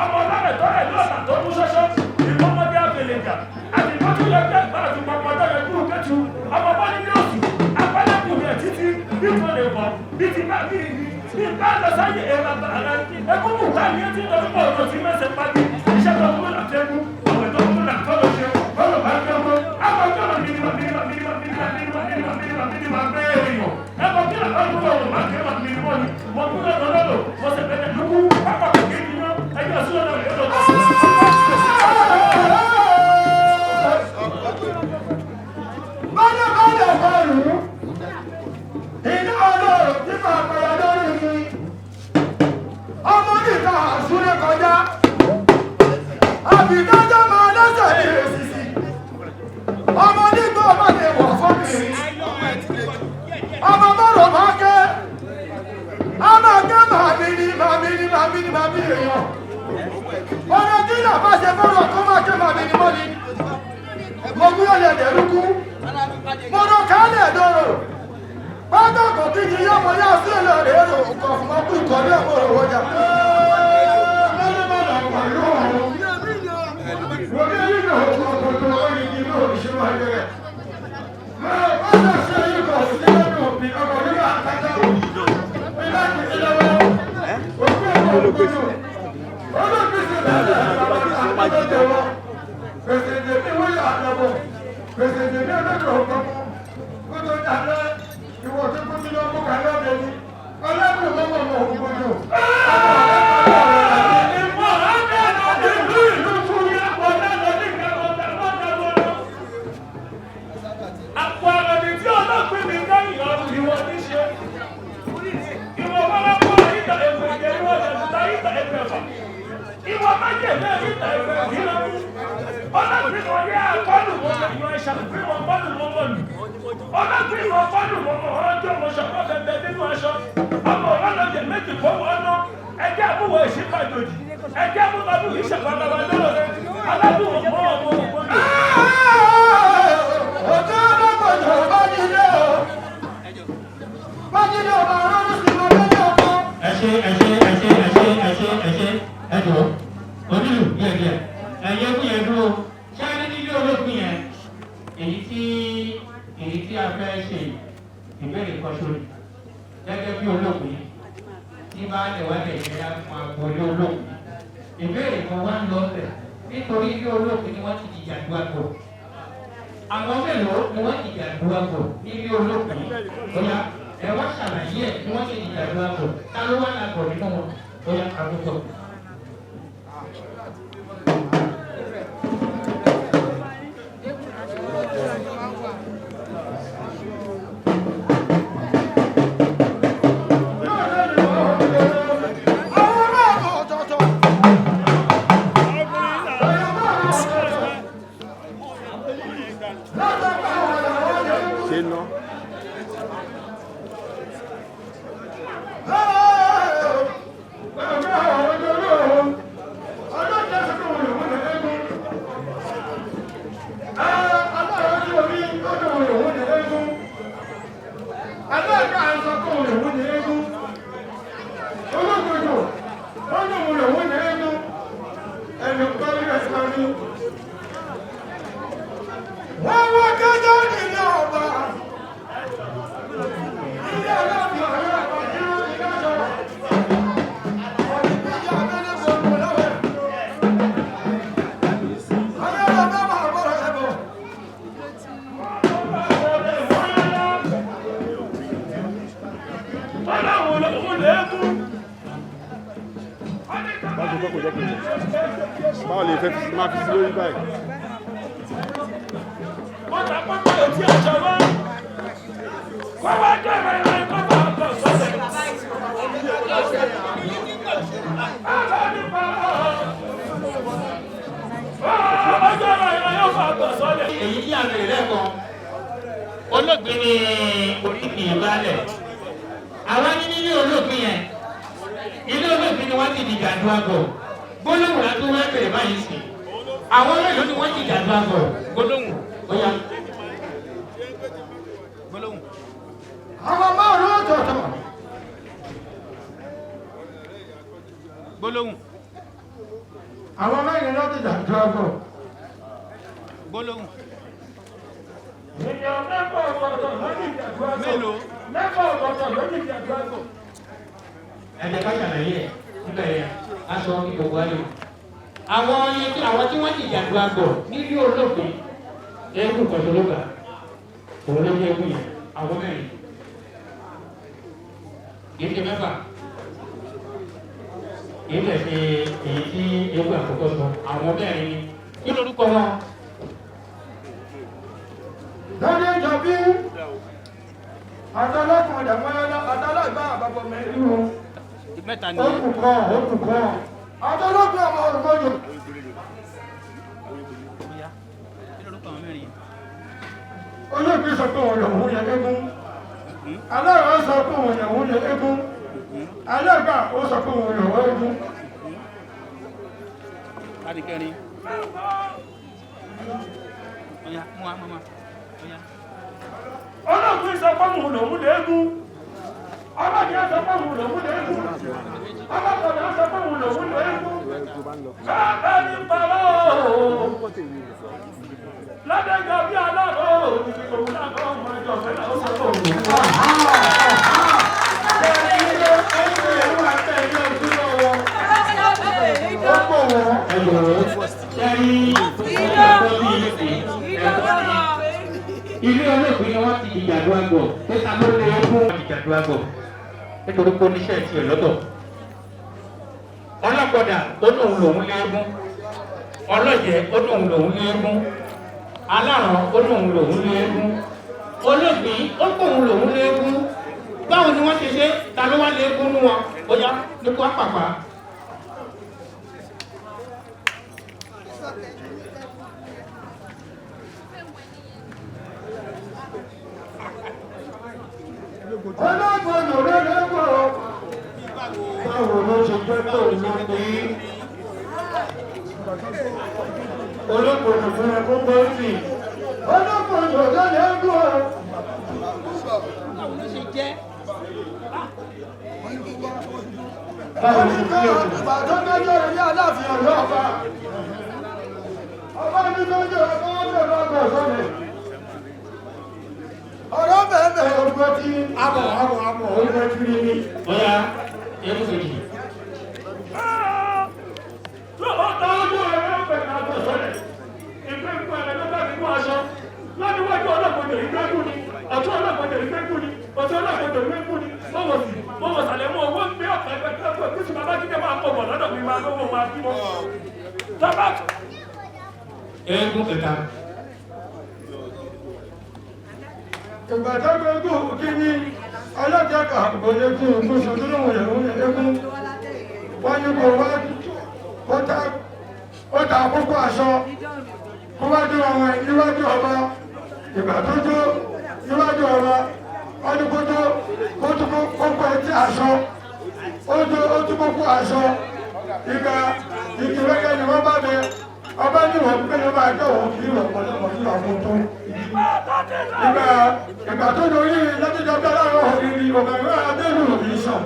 Ọmọ ọlọ́rẹ̀ tọ́rẹ̀ lọ́ọ̀tà tó mú ṣọ́ṣọ́. Ìfọ́mọdé àbẹ̀lẹ̀gà. Àti ìfọ́tún yẹ kẹ́ gbà àti pàpàdé yẹ kúrú kẹ́tù. Ọmọ bá ní yóòsù. Apálẹ́kùn yẹ títí bí kò lè bọ̀. Bí ti bá bí ní bá lọ sáyé ẹ̀rọ àgbàlá. Ẹkúnkù ká ní ẹtí lọ pọ̀ ọ̀rọ̀ tí mẹ́sẹ̀ pàdé. Iṣẹ́ tó kúrò látẹ́kù. Ọ̀wẹ̀ tó kúrò látọ́lọ́ ṣe. Ọ̀rọ̀ bá kẹ́ wọ́n. Àwọn ọjọ́ mímọ́ bẹ́ẹ̀ èèyàn. Ẹ̀kọ́ kí àkọ́kọ́ ọ̀rọ̀ máa kẹ́ máa mímọ́ ni. Wọ́n kúrò lọ́lọ́. Wọ́n sì bẹ̀rẹ̀ lókù. Pápá kékeré ni wọ́n. Ẹjọ́ sí ọ̀nà rẹ̀ lọ́dọ̀. Bọ́lá bọ́lá bọ́ọ̀lù. Iná ọlọ́run tí máa pẹ̀lú lórí mi. Ọmọ níta àṣúré kọjá. Àbíkájọ́ máa lẹ́sẹ̀ ní èsìsì. Ọmọ nígbà ọmọ lè wọ̀ fún mi. Ọmọ bọ́rọ̀ máa kẹ́. A máa kẹ́ màmí èèyàn. Ọ̀nà tí náà bá ṣe bọ́rọ̀ kó máa kẹ́ màmí ni mọ́ni. Mo gbé ọ̀lẹ̀ dẹ̀rúkú. Mo lọ kálẹ̀ dọ̀rọ̀. Pátákó kí ni yọmọ yá sí èlò rẹ̀ rò kọ̀ fún ọkú ìkọ̀lé ẹ̀kọ́ rẹ̀ wọ́jà. Ìbéèrè kan wá ń lọ bẹ̀ nítorí ilé olóògbé ni wọ́n ti dìjà du àgbò. Àwọn mélòó ni wọ́n ti dìjà du àgbò ní ilé olóògbé? Bóyá ẹ wá ṣàlàyé ẹ̀ ni wọ́n ti dìjà du àgbò. Ta ló wá lágbò nínú wọn? Bóyá àgùntàn. kàn lè fẹ́ máa fi sí lórí báyìí. wọ́n ta pápá òtí àjọ wọn. wọ́n wá dé ẹ̀rọ kọ́ bá ọkọ̀ sọ́sẹ̀. àbá nípa ọjọ́ ìrọ̀ yóò fà ọkọ̀ sọ́lẹ̀. èyí tí a bẹ̀rẹ̀ lẹ́kọ̀ọ́ olóògbé ni oríkì ìbálẹ̀ àwa ní nílé olóògbé yẹn ilé olóògbé ni wọ́n ti di gàdú àgọ̀ gbólóhùn láti wọ́n bẹ̀rẹ̀ báyìí sí àwọn mélòó ni wọ́n ti gàdú àgọ̀ gbólóhùn bóyá. gbólóhùn. àwọn márùn-ún ọ̀tọ̀ọ̀tọ̀. gbólóhùn. àwọn mẹ́rin ló ti gàdú àgọ̀. gbólóhùn. èèyàn mẹ́fà ọ̀tọ̀ọ̀tọ̀ lórí ìjàdú àgọ̀. mélòó. mẹ́fà ọ̀tọ̀ọ̀tọ̀ lórí ìjàdú àgọ̀. ẹ̀jẹ̀ ká ṣàlàyé ẹ̀ níbẹ̀ yẹn aṣọ ìgbòho ayò. àwọn tí wọ́n ti gàdú àgọ̀ nílé olóògbé ẹ̀kún kọ̀tọ̀lọ́gà òun ló jẹ́ ẹ̀kún yẹn àwọn mẹ́rin. kìí ṣe mẹ́fà kìí ṣe èyí tí ewu àkọ́kọ́ sọ àwọn mẹ́rin ni kí lórúkọ wọn. lọ́dún ìjọbí àtọ́lọ́kùn ọ̀dàmọ́lá àtọ́lọ́gbà àbábọ̀ mẹ́rin o. mẹ́ta ni. Òkùnkọ́ àtọ́lọ́kùn ọmọ olùkọ́jọ. olóògbé sọ pé òun lòun yẹ eégún aláàrọ̀ sọ pé òun lòun yẹ eégún aláàgbà ó sọ pé òun lòun eégún. adìkẹrin. ọ̀ya mú wa mọ́mọ́ ọ̀ya. olóògbé sọ pé òun lòun léegun ọlọ́dẹ sọ pé òun lòun léegun ọlọ́kọ̀dẹ sọ pé òun lòun léegun káàkiri ní bàbá lọ́dẹ̀jọ bí aláàbò òun náà kọ́ ọmọ ẹjọ́ fẹ́ náà ó sọ pé òun ilé olóògbé ni wọ́n ti ìjàdù àgọ̀ níta ló lé fún ìjàdù àgọ̀ nítorí pé oníṣẹ́ ti ẹ̀ lọ́tọ̀. ọlọ́gbọ̀dà ó lóun lòun léegun ọlọ́jẹ̀ ó lóun lòun léegun aláràn ó lóun lòun léegun olóògbé ó lóun lòun léegun báwo ni wọ́n ti ṣe ta ló wá léegun nú wọn ó yá nípò àpàpà. ọlọ́gbọ̀nà rẹ̀ lẹ́gbọ̀ọ́ báwo ló ṣe jẹ́ tó ní pé olóògbọ̀nà fún ẹkún bọ́ sí ọlọ́gbọ̀nà rẹ̀ lẹ́gbọ̀ọ́ báwo ló ṣe jẹ́ ìgbà tó dájọ́ rí aláàfin ọ̀rọ̀ ọba ní lọ́jọ́ ọgbọ́n lọ́gbọ̀n sọ́lẹ̀ ọ̀rọ̀ bẹ̀rẹ̀ ọgbọ́n tí àbọ̀ ọgbọ́n tí ní ọ̀yá ẹ̀kú kejì. lọ́ọ̀tà ojú ẹ̀rọ bẹ̀rẹ̀ àgbọ̀ sọ́lẹ̀ ìgbẹ́ ìgbẹ́ ẹ̀rọ ló bá ti mú aṣọ lọ́dúnwájú ọlọ́gbọ̀dẹ̀ ìgbẹ́kù ni ọ̀tún ọlọ́gbọ̀dẹ̀ ìgbẹ́kù ni ọ̀tún ọlọ́gbọ̀dẹ̀ ìgbẹ́kù ni mọ́wọ́ sàlẹ̀ mú owó ń gbé ọ̀pẹ̀ ẹgbẹ́ tí ṣùgbọ́n bá kíkẹ́ máa pọ̀ bọ̀ lọ́dọ̀ mi máa lówó máa bí wọn. ẹ̀kún kẹta. ìgbà tó gbogbo kí ní ọlọ́jọ́kà òye fún ògùn ṣòdúnrún ìyẹ̀wò ẹgbùn wọ́n ní kò wá ó ta àkókò aṣọ kó wájú ọmọ níwájú ọba ìgbà tó tó níwájú ọba ọdún kó tó kó tún kókó etí aṣọ ó tún kókó aṣọ ìgbà ìkìlẹ́gẹ́ ni wọ́n bá bẹ ọba ní ìwọ̀n pé ló máa jẹ́ òun kì í rọ̀ pọ̀lọpọ̀ nínú àwọn tó ìgbà tó dorí lọ́jọ́jọ́ bí aláwọ̀ òrìrì ọ̀gbẹ̀rẹ̀ adéhùn ìṣàn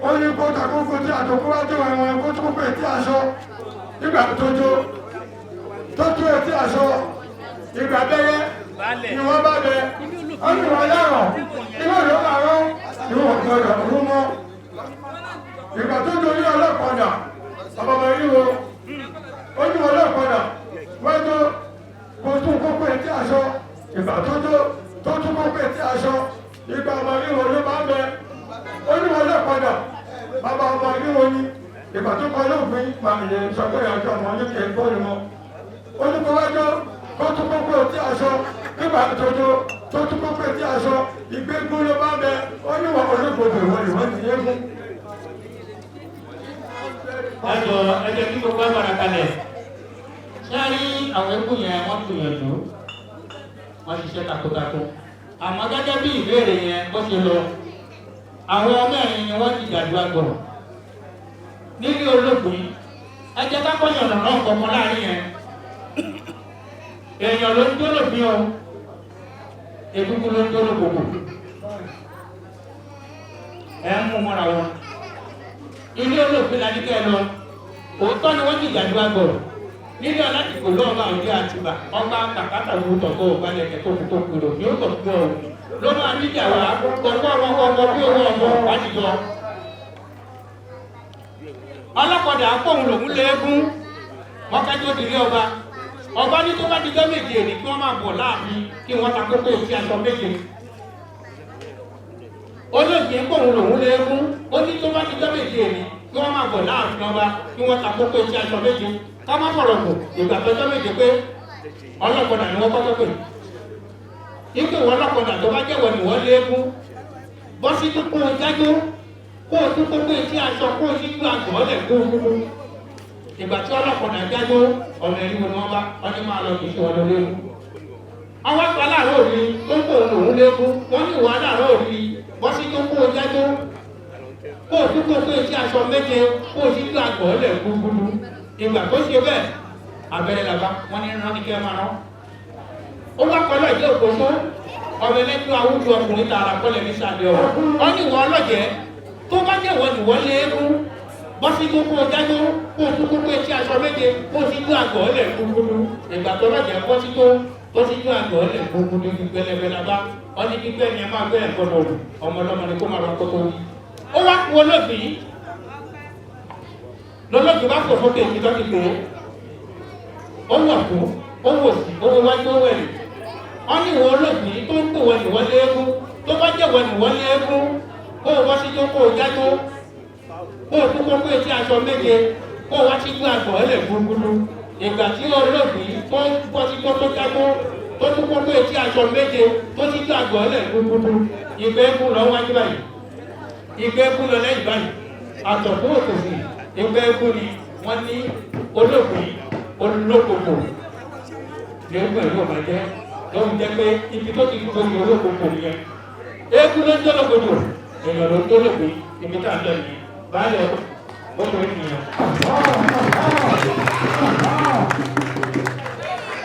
ó ní kó takókó tí àtòkó wájú ẹ̀wọ̀n kó tó kókó etí aṣọ ìgbà tó tó etí aṣọ ìgbà bẹ́yẹ ni wọ́n bá bẹ ó ní wọ́n yàrá ìwọ̀n ló máa rán ìwọ̀n gbọdọ̀ rú mọ́ ìgbà tó dorí ọlọ́pàá ọmọ ìwò ó ní ọlọ́pàá wájú kó tún kókó etí aṣọ ìgbà tó tún kókó etí aṣọ ìgbà ọmọ ìwò ló máa bẹ ó ní ọlọ́pàá bàbá ọmọ ìwò ni ìgbà tó kọ lóòfin pàmìlẹ sọ pé ọjọ́ ọmọ ní kí n bọ́ ni mọ́ ó ní kó wájọ́ kó tún kókó etí aṣọ nígbà tó tún kókó etí aṣọ ìgbégun ló bá bẹ ó ní wọn olóògbé wọn ni wọn ti yé fún. ẹjọ́ kí gbogbo agbára kalẹ̀ sáré àwọn ẹkùn yẹn wọ́n gbìyànjú wọ́n ṣiṣẹ́ takuntakun àmọ́ gẹ́gẹ́ bí ìbéèrè yẹn bó ṣe lọ àwọn mẹ́rin ni wọ́n ti gbàdúrà gbọ̀ nílé olóògùn ẹjẹ́ kákọ́yọ̀ ọ̀nà náà kọ̀ọ̀kan láàrin yẹn èèyàn ló ń dólò bí ọ egungun ló ń dólò gbogbo ẹ ń mú mọ́ra wọn ilé olóògùn la ní kẹ́ ẹ lọ òótọ́ ni wọ́n ti gbàdúrà gbọ̀ nílé ọ̀làdìgbò lọ́ọ̀bà òjò àtìbà ọba kàkàtà wo tọ̀kọ̀ ọ̀gbálẹ̀ kẹ́kọ̀ọ́ tó kúrò ní ó tọ̀ fún ọ ló máa níjà wà kọ̀ọ̀kọ́ ọmọ bí owó ọmọ àdìjọ. ọlọ́kọ̀dà akóhun lòún léegun mọ́kájọ́ òdìrí ọba ní tó bá dijọ́ méje èdè kí wọ́n máa bọ̀ láàfin kí wọ́n ta kókó sí aṣọ méje. olóògbé kóhun lòún léegun ó ní tó bá dijọ́ méje èdè kí wọ́n máa bọ̀ láàfin ọba kí wọ́n ta kókó sí aṣọ méje. ká má fọ̀rọ̀ kù ìgbà tó jọ́ méje pé ọlọ́kọ̀dà ni wọ́n kọ́kọ́ pè. ipò wọn lọ́kọ̀dà tó bá jẹ́wọ́ ni wọ́n léegun bọ́ sí tó kó o jájó kó o tún kókó etí aṣọ kó o sì gbọ́ àgbọ̀ ọ̀lẹ̀ kó o kúkú. ìgbà tí ọlọ́kọ̀dà jájó ọ̀nà ẹ̀rí wọn bá wọ́n ní máa lọ kì í ṣe wọn lọ léegun. àwọn àgbà láàárọ̀ òní tó ń kó òun léegun wọ́n ní ìwà láàárọ̀ òní bọ́ sí tó kó o jájó kó o tún kókó etí aṣọ méje kó o sì gbọ́ àgbọ̀ ọ̀lẹ̀ kúkú. ìgbà tó ṣe bẹ́ẹ̀ abẹ́rẹ́ làbá wọ́n ní rán ní kẹ́ máa rán. ó bá kọlọ́ ìdí òkòtó ọmọ ẹlẹ́gbẹ́ awúdú ọkùnrin tààrà kọ́lẹ̀ ní sàlẹ̀ ọ̀rọ̀ wọ́n ní ìwọ ọlọ́jẹ́ tó bá jẹ́ ìwọ nìwọ léegun bọ́ sí kókó jájó kó o tún kókó etí aṣọ méje kó o sì gbọ́ àgbọ̀ ọ̀lẹ̀ kúkúrú ìgbà tó lọ́jẹ́ bọ́ sí tó sì gbọ́ àgbọ̀ ọ̀lẹ̀ kúkúrú gbẹlẹ́gbẹ́ làbá wọ́n ní gbígbẹ́ ni ẹ máa gbẹ́ ẹ̀kọ́ lọ ọmọ ọlọ́mọ ni kó máa lọ kókó yìí. ó wá kú olóògbé lọ́lọ́gbé bá fò sókè ìjọ ti pè é ó wọ̀ fún ó wò sí ó wọ wájú ó wẹ̀rì wọ́n ní ìwọ olóògbé tó ń pè wọ́n ìwọ́n léegun tó bá jẹ́ wọ́n ìwọ́n léegun kó o wá sí tó kó o jájó kó o tún kókó etí aṣọ méje kó o wá sí gbọ́ àgbọ̀ ẹlẹ̀ gbúgbúrú ìgbà tí olóògbé tó ń bọ́ sí tó jájó tó tún kókó etí aṣọ méje tó sí gbọ́ àgbọ̀ ẹlẹ̀ gbúgbúrú ìgbẹ́ ẹkún lọ wájú báyìí ìgbẹ́ ẹkún lọ lẹ́yìn báyìí àtọ̀kùn òkòsì ìgbẹ́ ẹkún ni wọ́n ní olóògbé olókòkò ní ogun ẹ̀rọ ọ̀bàjẹ́ ló ń jẹ́ pé ibi tó ti gbogbo olókòkò yẹn eégún ló ń jọ́lọ́gbòdò èèyàn ló ń jọ́lọ́gbò ibi tá a jọ yìí báyọ̀ gbogbo ènìyàn.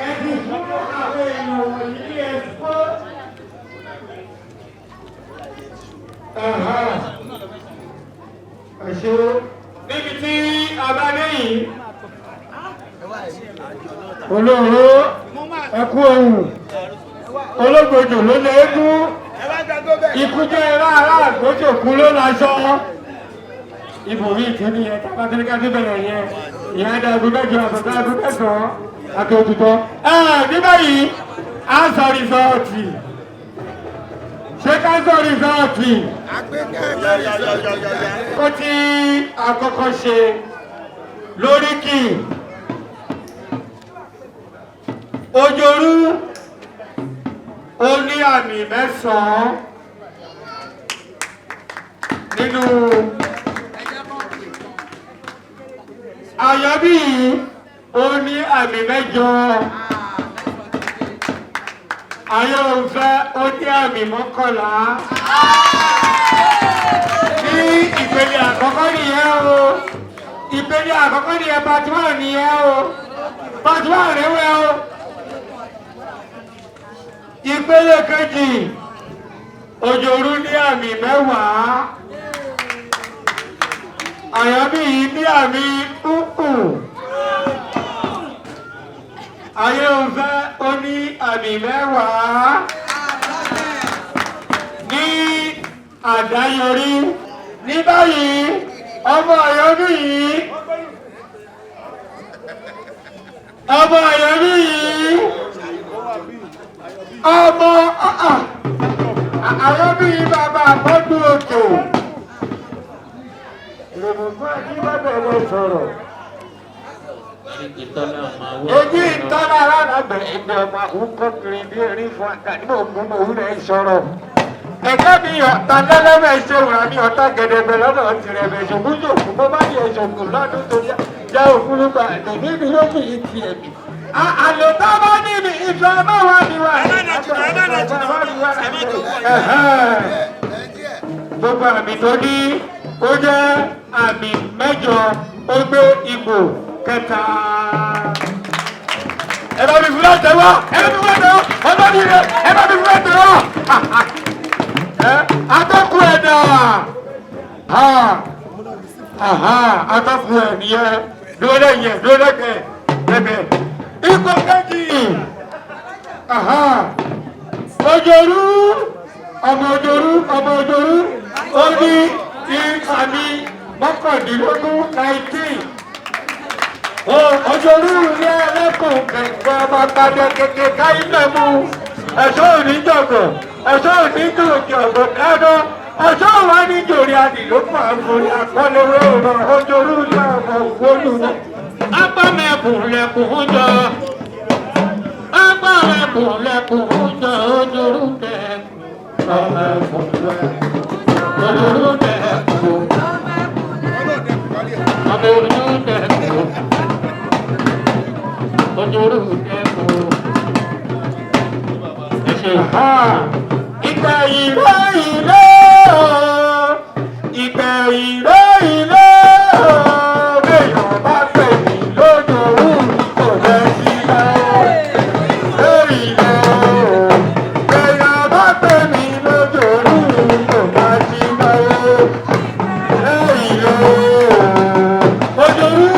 ẹ̀sìn fún àwọn èèyàn wọ̀nyí ní ẹ̀sìnkó. ẹ̀ṣọ́ níbi tí a bá dé yìí olóòró ẹkú ohun olóògbòjò ló lé égún ikú jẹ́ ẹ̀rá ará àgbójò kú ló láṣọ ibòmí ìtúní ẹ̀ tàbátẹ́lẹ́ká tó bẹ̀rẹ̀ yẹn ìyá dágún mẹ́jọ àbọ̀tá agún mẹ́sàn-án àti òtútọ́ ní báyìí a sọ rìsọ́ọ̀tì ṣé ká sọ rìsọ́ọ̀tì kó tí àkọ́kọ́ ṣe lórí kì Òjòrú ó ní àmì mẹ́sàn-án nínú Àyọ̀bí ó ní àmì mẹ́jọ Ayọ̀ǹfẹ́ ó ní àmì mọ́kànlá ní ìpele àkọ́kọ́ nìyẹn o ìpele àkọ́kọ́ nìyẹn pàtíwà nìyẹn o pàtíwà rẹ̀wẹ̀ o. Ìpele kejì Òjòrú ní àmì mẹ́wàá Àyọ̀bí ní àmì ùkù Ayọ̀ǹfẹ́ ó ní àmì mẹ́wàá ní àdáyọrí ní báyìí ọmọ Àyọ̀bí yìí ọmọ Àyọ̀bí bàbá àpọ́dù òjò ìròmọ̀gbọ́n kí bá bẹ̀rẹ̀ sọ̀rọ̀. Èyí ìtọ́lá alábẹ̀ ẹgbẹ́ ọmọ àwùkọ́ kiri bí erin fún àtàdínmọ̀ ògùn òwúrẹ̀ sọ̀rọ̀. Ẹ̀jẹ̀ mi ọ̀tá lẹ́lẹ́mẹ̀ ṣe wà ní ọ̀tá gẹ̀dẹ̀gbẹ̀ lọ́nà tirẹ̀ bẹ̀ ṣògùnjòkù bó bá yẹ ṣògùn lọ́dún tó jẹ́ òfurufú àti níbi yóò fi ti ẹ̀mí. Àlò tó bá níbi ìfẹ́ bá wà ní wa. Gbogbo àmì tó ní ó jẹ́ àmì mẹ́jọ ó gbé ipò kẹta. Ẹ bá mi fúlẹ̀ tẹ̀wọ́, ẹ bá mi fúlẹ̀ tẹ̀wọ́, ẹ bá mi rẹ̀, ẹ bá mi fúlẹ̀ tẹ̀wọ́. Atọ́kù ẹ̀dá. Atọ́kù ẹ̀ nìyẹn, dúró lẹ́yìn, dúró lẹ́gbẹ̀ẹ́. Ipò kejì. Òjòrú, ọmọ òjòrú, ó ní àmì mọ́kàndínlógún 19. Òjòrú ní ẹlẹ́kùn kẹ̀kẹ́ ọmọ padà kékeré káyí náà mú. Ẹ̀ṣọ́ oníjọ̀gbọ̀n, ẹ̀ṣọ́ oníjọ̀gbọ̀n kádọ́, ẹ̀ṣọ́ wà ní jòrí àdìlókùn àforí àkọlẹ̀wé ọ̀rọ̀ òjòrú ní ọmọ ògbólú náà. Agbámẹ̀kùn lẹ̀kùn jọ. Agbámẹ̀kùn lẹ̀kùn jọ òjòrú lẹ̀kùn. Agbámẹ̀kùn lẹ̀kùn òjòrú lẹ̀kùn. Òjòrú lẹ̀kùn. Òjòrú lẹ̀kùn. Ìgbà ìró ìró, ìgbà ìró ìró, béèyàn bá pè mí lójú òun kò lè sí náà. Ìró, béèyàn bá pè mí lójú òun kò lè sí náà. Ìró, òjòrú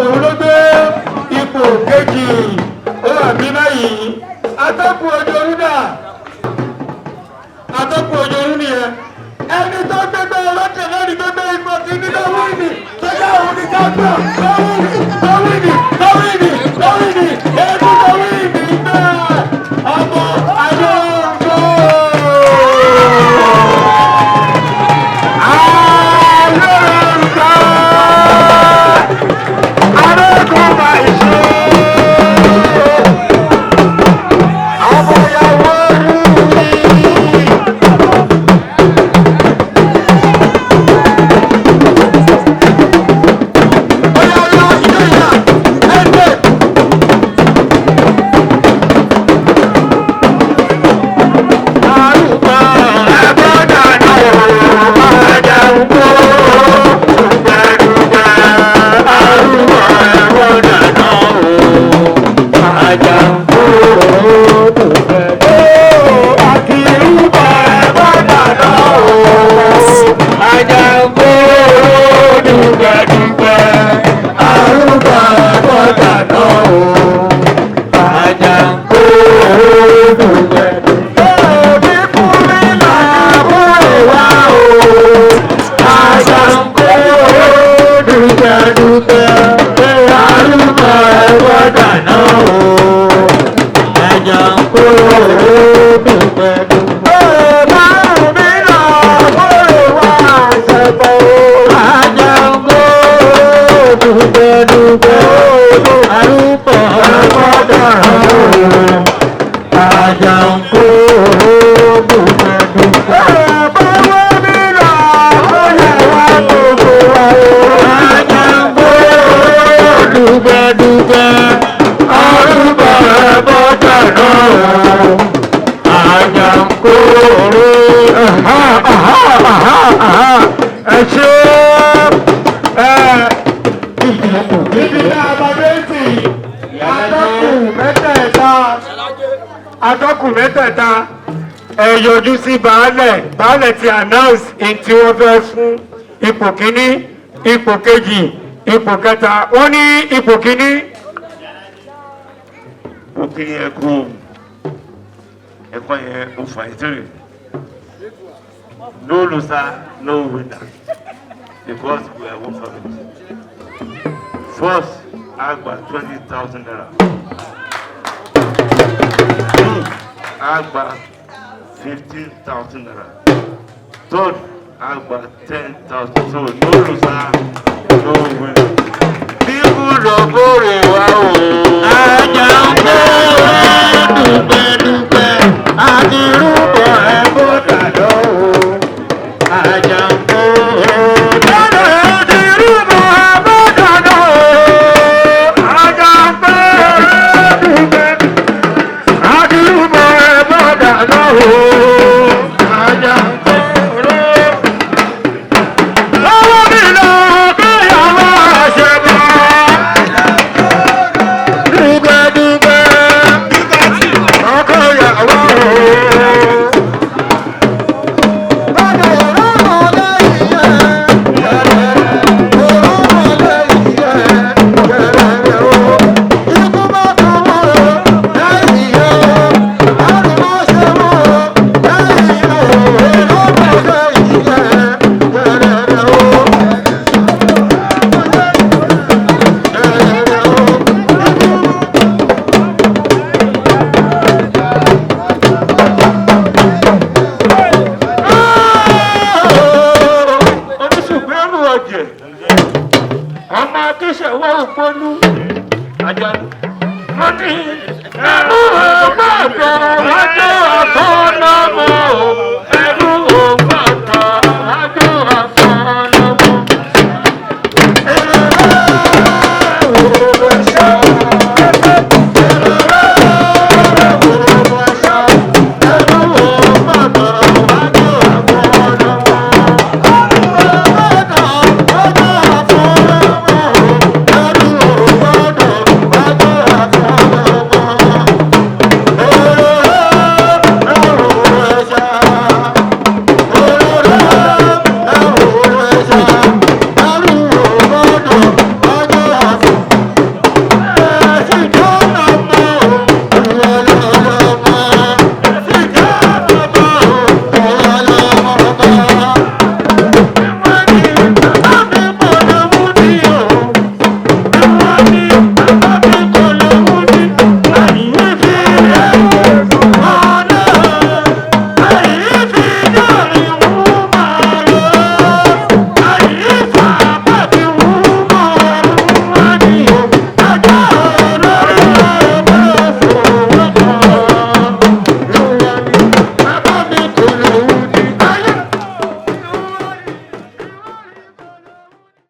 òun ló gbé ipò kejì, ó wà bí báyìí. Atọ́kù òjòrú náà. Atọ́kù òjòrú nìyẹn. Ẹni tó gbégbé ọlọ́kẹ̀ lórí gbégbé ipò tí ní lọ́wọ́ìnì tó yá òun ní kápẹ́ lọ́wọ́ìnì èdè lọ́wọ́ìnì náà ọmọ ayọ́ǹgbò. Ayọ́ǹgbò arógún máa ṣe. Atọ́kùn mẹ́tẹ̀ẹ̀ta ẹ yọjú sí baálẹ̀ ti announce in tí wọ́n fẹ́ fún ipò kíní, ipò kejì, ipò kẹta. Wọ́n ní ipò kíní. Ó kí ẹ̀kọ́ yẹn ó fà ìtìrì. No loser, no winner. Because we are one family. First, Agba 20,000 naira. Agba 15,000 naira. Third, Agba 10,000. So no loser, no winner. People don't go away.